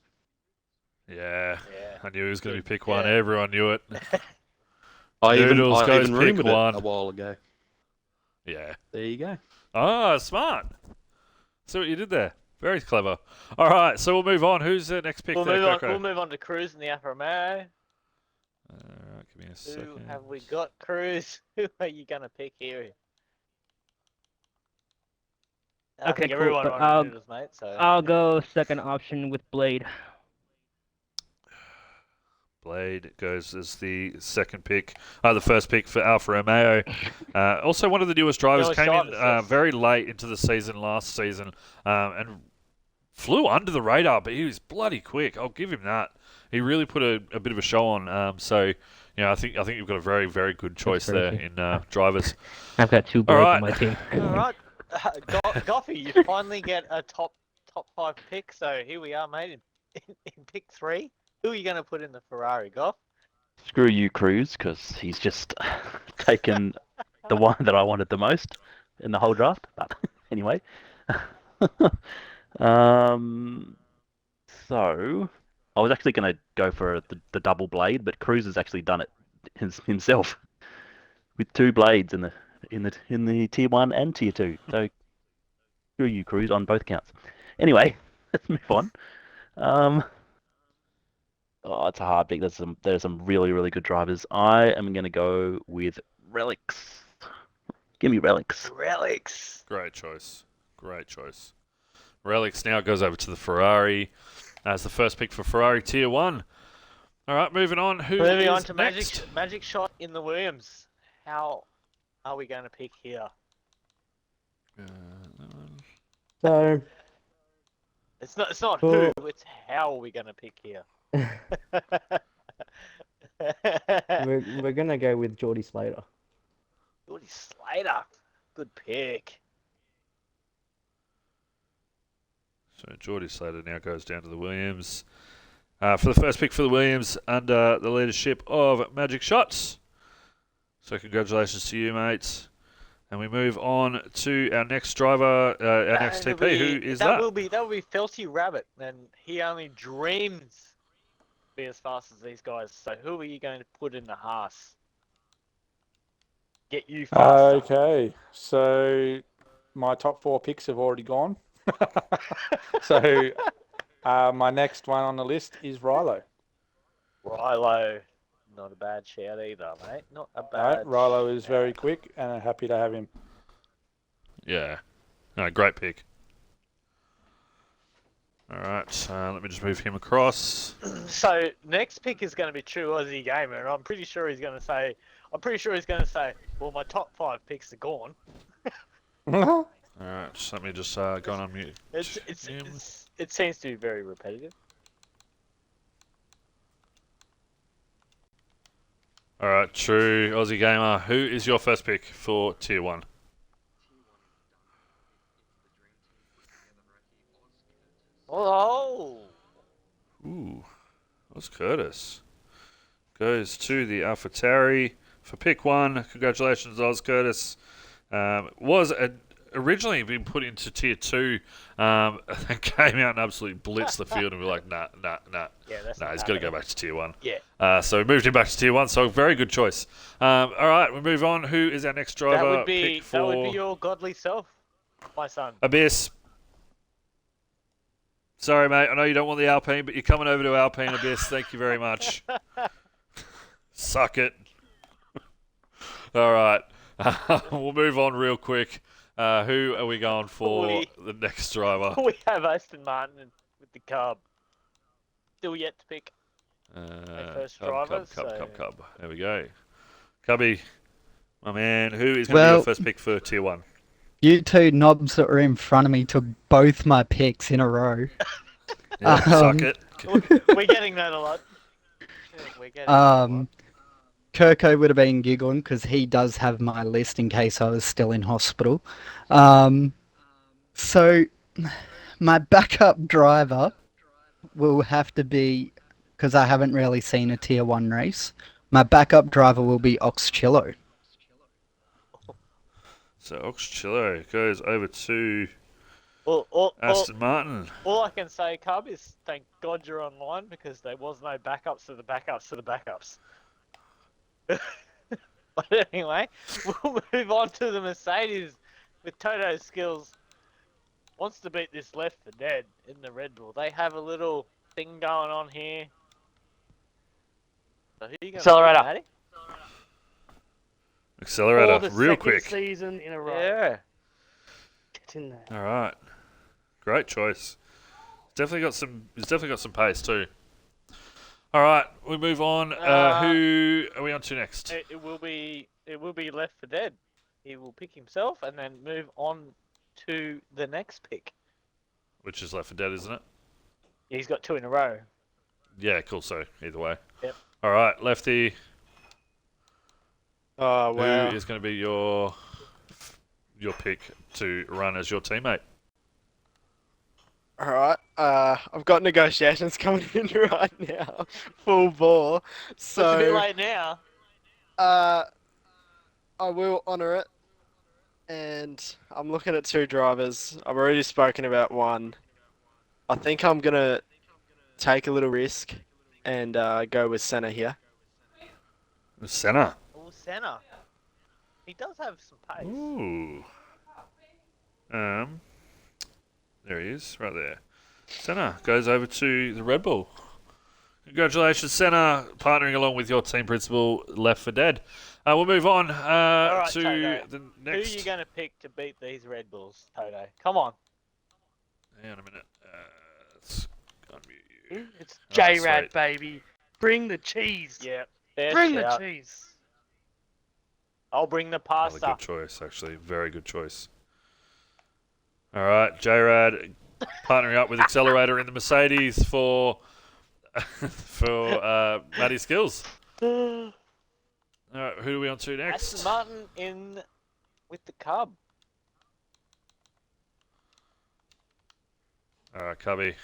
Yeah. I knew he was going to be pick one. Everyone knew it. I Noodles even goes rumoured pick it one a while ago. Yeah. There you go. Ah, smart. See what you did there. Very clever. All right, so we'll move on. Who's the next pick We'll Coco? move on to Cruz in the Alfa Romeo. Give me a second. Who have we got, Cruz? Who are you going to pick here? Okay, cool. Everyone on Noodles, mate, so. I'll go second option with Blade. Blade goes as the second pick, the first pick for Alfa Romeo. Also, one of the newest drivers came in very late into the season last season, and flew under the radar, but he was bloody quick. I'll give him that. He really put a bit of a show on. So, I think you've got a very, very good choice there in drivers. I've got 2 boys on my team. All right, Goffy, you finally get a top 5 pick. So here we are, mate. In pick 3, who are you going to put in the Ferrari, Goff? Screw you, Cruz, because he's just taken the one that I wanted the most in the whole draft. But anyway, so I was actually going to go for the double blade, but Cruz has actually done it himself with 2 blades in the tier 1 and tier 2. So screw you, Cruz, on both counts. Anyway, let's move on. It's a hard pick. There's some really, really good drivers. I am going to go with Relics. Give me Relics. Relics. Great choice. Great choice. Relics now goes over to the Ferrari as the first pick for Ferrari Tier 1. All right, moving on. Moving on to next? Magic Shot in the Williams. How are we going to pick here? So It's not who, it's how are we going to pick here? we're gonna go with Geordie Slater. Geordie Slater. Good pick. So Geordie Slater now goes down to the Williams. For the first pick for the Williams under the leadership of Magic Shots. So congratulations to you, mates. And we move on to our next driver, our next TP. Who is that? That will be Felty Rabbit, and he only dreams to be as fast as these guys. So who are you going to put in the Haas? Get you faster. Okay, so my top 4 picks have already gone. So my next one on the list is Rilo. Rilo, not a bad shout either, mate. Not a bad. Rilo is very quick, and I'm happy to have him. Yeah, no, great pick. All right, let me just move him across. So next pick is going to be True Aussie Gamer, and I'm pretty sure he's going to say, well, my top 5 picks are gone. All right, just let me just go on mute. It seems to be very repetitive. All right, True Aussie Gamer. Who is your first pick for Tier 1? Oh. Ooh, Oz Curtis goes to the AlphaTauri for pick 1. Congratulations, Oz Curtis. Was originally been put into Tier 2, and came out and absolutely blitzed the field, and we're like, nah. Yeah, He's got to go back to Tier 1. Yeah. So we moved him back to Tier 1, so very good choice. All right, we move on. Who is our next driver? That would be your godly self, my son. Abyss. Sorry, mate. I know you don't want the Alpine, but you're coming over to Alpine, Abyss. Thank you very much. Suck it. All right. We'll move on real quick. Who are we going for the next driver? We have Aston Martin with the Cub. Still yet to pick their first driver. Cub. There we go. Cubby, my man. Who is going to be your first pick for Tier 1? You 2 knobs that were in front of me took both my picks in a row. Yeah, suck it. We're getting that a lot. Kirko would have been giggling because he does have my list in case I was still in hospital. So my backup driver will have to be, because I haven't really seen a Tier 1 race, my backup driver will be Oxchillo. So Oxchillo goes over to Aston Martin. All I can say, Cub, is thank God you're online because there was no backups to the backups to the backups. But anyway, we'll move on to the Mercedes with Toto's skills. Wants to beat this left for dead in the Red Bull. They have a little thing going on here. So who are you going Accelerator. to Matty? Accelerator, For the real second quick. season in a row. Yeah. Get in there. All right, great choice. He's definitely got some pace too. All right, we move on. Who are we on to next? It will be left for dead. He will pick himself and then move on to the next pick. which is Left 4 Dead, isn't it? He's got 2 in a row. Yeah, cool. So either way. Yep. All right, Lefty. Oh wow. Who is going to be your pick to run as your teammate? All right. I've got negotiations coming in right now, full bore. So It's a bit late now. I will honour it, and I'm looking at 2 drivers. I've already spoken about one. I think I'm gonna take a little risk and go with Senna here. Senna. Oh, Senna. He does have some pace. Ooh. There he is, right there. Senna goes over to the Red Bull. Congratulations, Senna, partnering along with your team principal, Left 4 Dead. We'll move on Alright, to Toto. the Who next. are you going to pick to beat these Red Bulls, Toto? Come on. Hang on a minute. Let's unmute you. It's Alright, J-Rad, sweet. baby. Bring the cheese. Yeah. Fair Bring the shout. cheese. I'll bring the Another pasta. good choice, actually. Very good choice. All right, J-Rad partnering up with Accelerator in the Mercedes for Matty Skills. All right, who are we on to next? Aston Martin in with the Cub. All right, Cubby.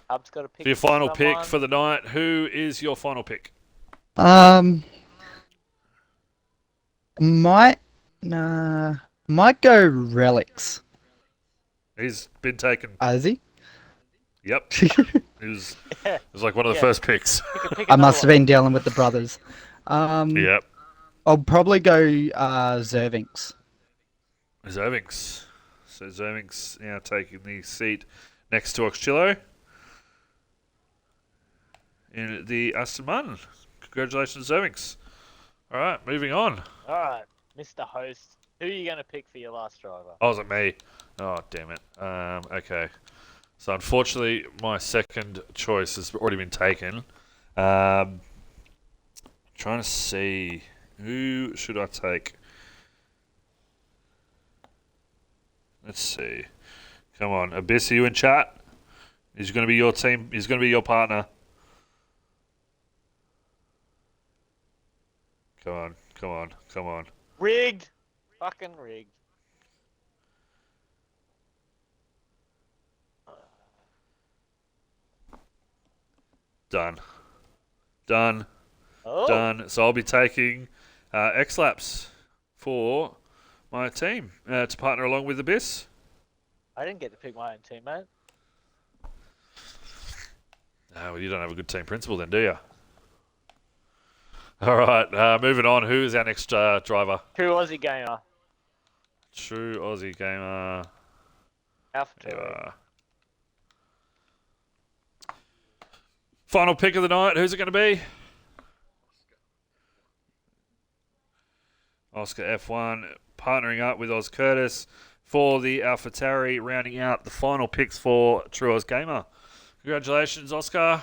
Cub's got to pick For your final pick someone. for the night, who is your final pick? Might go relics. He's been taken. Is he? Yep. It was like one of the first picks. I must have been dealing with the brothers. Yep. I'll probably go Zervinks. Zervinks. So Zervinks now taking the seat next to Oxchillo in the Aston Martin. Congratulations, Zervinks. All right, moving on. All right, Mr. Host. Who are you going to pick for your last driver? Oh, was it me? Oh, damn it. Okay. So unfortunately, my second choice has already been taken. Trying to see who should I take. Let's see. Come on, Abyss, are you in chat? He's going to be your team. He's going to be your partner. Come on, come on, come on. Rigged. Fucking rigged. Done. Done. Oh. Done. So I'll be taking X-Laps for my team to partner along with Abyss. I didn't get to pick my own teammate. Well, you don't have a good team principal then, do you? All right, moving on. Who is our next driver? True Aussie gamer. True Aussie gamer. Alpha. Final pick of the night. Who's it going to be? Oscar F1 partnering up with Oz Curtis for the AlphaTauri, rounding out the final picks for True Oz Gamer. Congratulations, Oscar.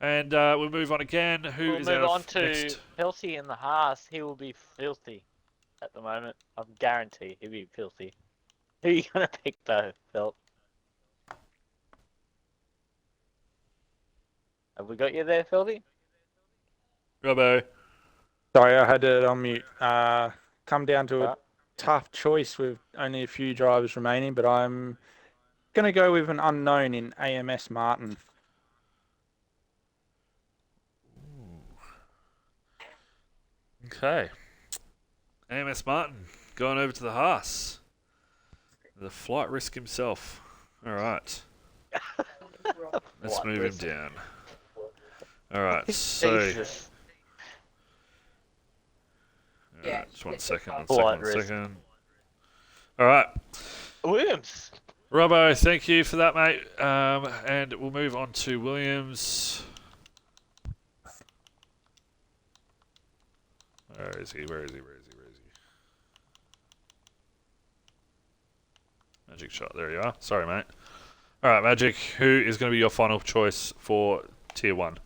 And we'll move on again. We'll move on to Filthy in the Haas. He will be filthy at the moment. I'm guaranteed he'll be filthy. Who are you going to pick though, Felt? Have we got you there, Filthy? Robbo. Sorry, I had it on mute. Come down to a tough choice with only a few drivers remaining, but I'm going to go with an unknown in AMS Martin. Okay. AMS Martin going over to the Haas. The flight risk himself. All right. Let's move him down. All right, so... Jesus. All right, just one second, Flight one risk. second. All right. Williams. Robbo, thank you for that, mate. And we'll move on to Williams. Where is he? Where is he? Where is he? Where is he? Magic shot. There you are. Sorry, mate. All right, Magic. Who is going to be your final choice for Tier 1?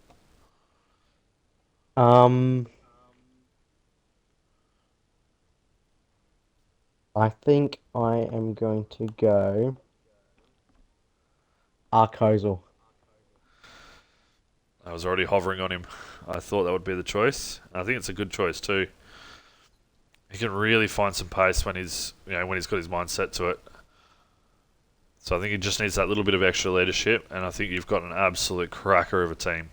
I think I am going to go Arcozal. I was already hovering on him. I thought that would be the choice. I think it's a good choice too. He can really find some pace when he's got his mind set to it. So I think he just needs that little bit of extra leadership, and I think you've got an absolute cracker of a team.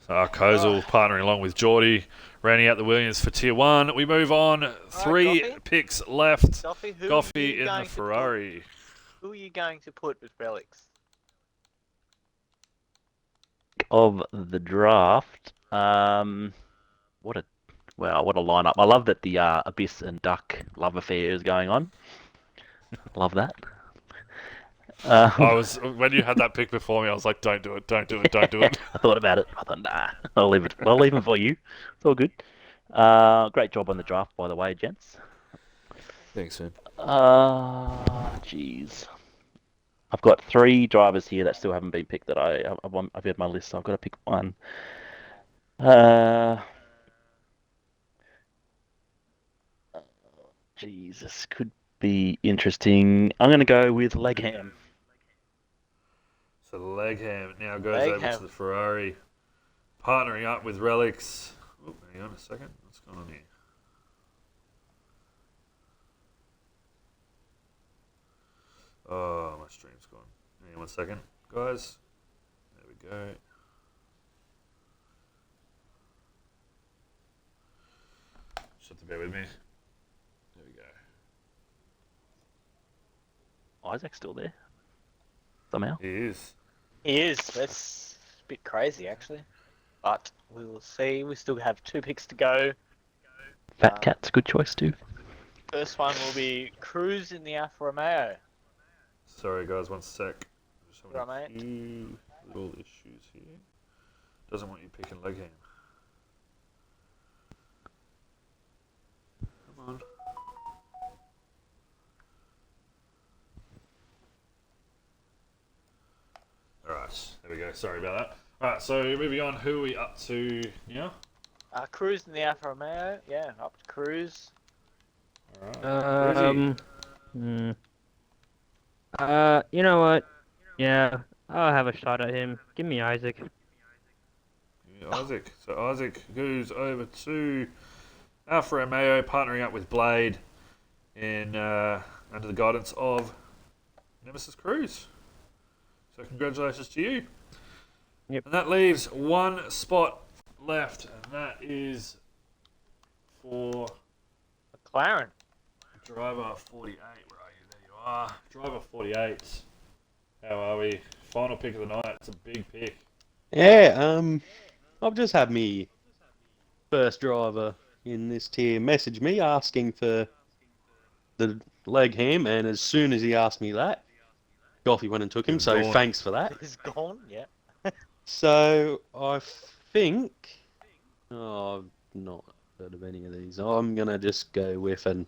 So Arcozal partnering along with Geordie, rounding out the Williams for Tier 1. We move on. 3 picks left. Goffey in the Ferrari. Who are you going to put with relics? Of the draft, what a lineup! I love that the Abyss and Duck love affair is going on. Love that. When you had that pick before me, I was like, don't do it, don't do it, don't do it. I thought about it. I thought, nah, I'll leave it. I'll leave it for you. It's all good. Great job on the draft, by the way, gents. Thanks, man. Jeez. I've got 3 drivers here that still haven't been picked that I've had my list, so I've got to pick one. Jesus, could be interesting. I'm going to go with Legham. So Legham now goes over to the Ferrari, partnering up with Relics. Oh, hang on a second. What's going on here? Oh, my stream's gone. Hang on 1 second, guys. There we go. Just have to bear with me. There we go. Isaac's still there. Somehow. He is. He is. That's a bit crazy, actually. But we will see. We still have 2 picks to go. Fat Cat's a good choice too. First one will be Cruz in the Alfa Romeo. Sorry, guys, 1 sec. Just having Right, a few little issues here. Doesn't want you picking Legham. Come on. Alright, there we go. Sorry about that. Alright, so moving on. Who are we up to now? Cruz in the Alfa Romeo. Yeah, up to Cruz. Alright. You know what? Yeah, I'll have a shot at him. Give me Isaac. Yeah, Isaac. So Isaac goes over to Alfa Romeo, partnering up with Blade in under the guidance of Nemesis Cruz. So congratulations to you. Yep. And that leaves 1 spot left, and that is for McLaren. driver 48. Where are you? There you are. Driver 48. How are we? Final pick of the night. It's a big pick. Yeah, I've just had me first driver in this tier message me asking for the Legham, and as soon as he asked me that, Goffey went and took him, so thanks for that. He's gone, yeah. So, I think... Oh, I've not heard of any of these. I'm going to just go with, and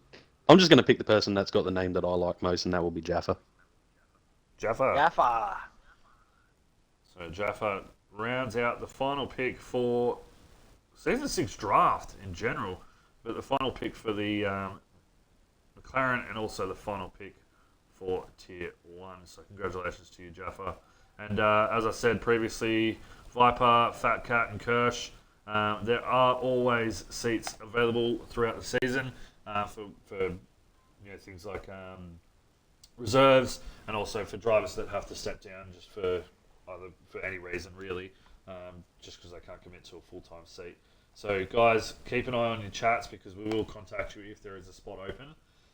I'm just going to pick the person that's got the name that I like most, and that will be Jaffa. Jaffa. So Jaffa rounds out the final pick for Season 6 draft in general, but the final pick for the McLaren and also the final pick for Tier 1. So congratulations to you, Jaffa. And as I said previously, Viper, Fat Cat and Kirsch, there are always seats available throughout the season for things like reserves and also for drivers that have to step down just for any reason really, just because they can't commit to a full-time seat. So guys, keep an eye on your chats because we will contact you if there is a spot open.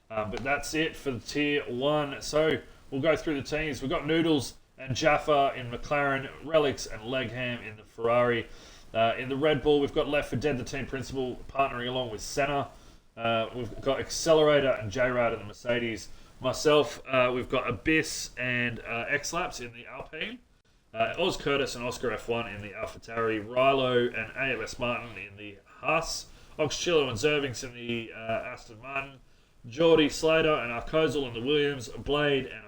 But that's it for the Tier 1. So we'll go through the teams. We've got Noodles and Jaffa in McLaren, Relics and Legham in the Ferrari. In the Red Bull, we've got Left for Dead, the team principal, partnering along with Senna. We've got Accelerator and J-Rad in the Mercedes. Myself, we've got Abyss and X-Laps in the Alpine. Oz Curtis and Oscar F1 in the AlphaTauri. Rilo and AMS Martin in the Haas. Oxchillo and Zervings in the Aston Martin. Geordie, Slater and Arcozal in the Williams. Blade and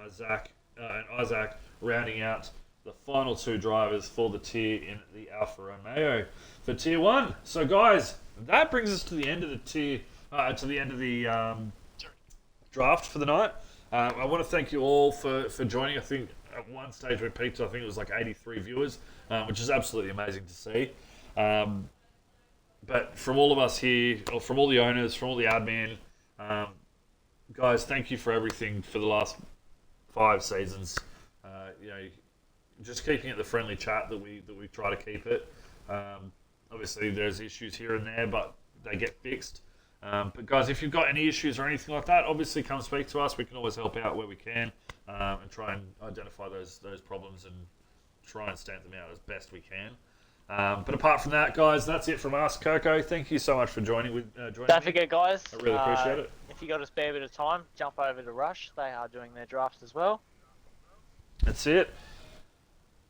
Isaac rounding out the final 2 drivers for the tier in the Alfa Romeo for Tier 1. So guys, that brings us to the end of the tier, to the end of the draft for the night. I want to thank you all for joining. I think at one stage we peaked, I think it was like 83 viewers, which is absolutely amazing to see. But from all of us here, or from all the owners, from all the admin, guys, thank you for everything for the last 5 seasons. Just keeping it the friendly chat that we try to keep it. Obviously, there's issues here and there, but they get fixed. But guys, if you've got any issues or anything like that, obviously come speak to us. We can always help out where we can, and try and identify those problems and try and stamp them out as best we can. But apart from that, guys, that's it from us. Kirko, thank you so much for joining Don't forget, guys. I really appreciate it. If you got a spare bit of time, jump over to Rush. They are doing their drafts as well. That's it.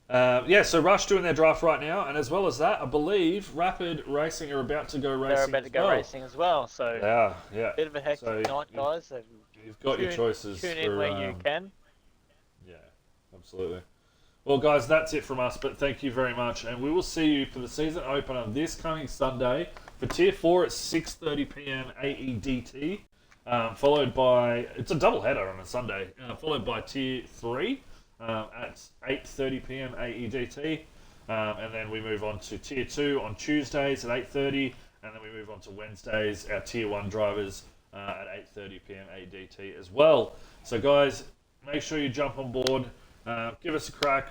So Rush doing their draft right now, and as well as that, I believe Rapid Racing are about to go racing. They're about to go racing as well. So yeah. Bit of a hectic night, guys. So you've got your choices. Tune in where you can. Yeah, absolutely. Well, guys, that's it from us. But thank you very much, and we will see you for the season opener this coming Sunday for Tier 4 at 6:30 p.m. AEDT, followed by it's a double header on a Sunday, followed by Tier 3. At 8:30 p.m. AEDT, and then we move on to Tier 2 on Tuesdays at 8:30, and then we move on to Wednesdays, our Tier 1 drivers at 8:30 p.m. AEDT as well. So guys, make sure you jump on board, give us a crack,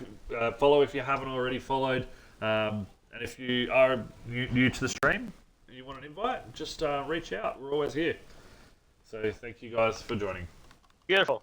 follow if you haven't already followed, and if you are new to the stream and you want an invite, just reach out. We're always here. So thank you guys for joining. Beautiful.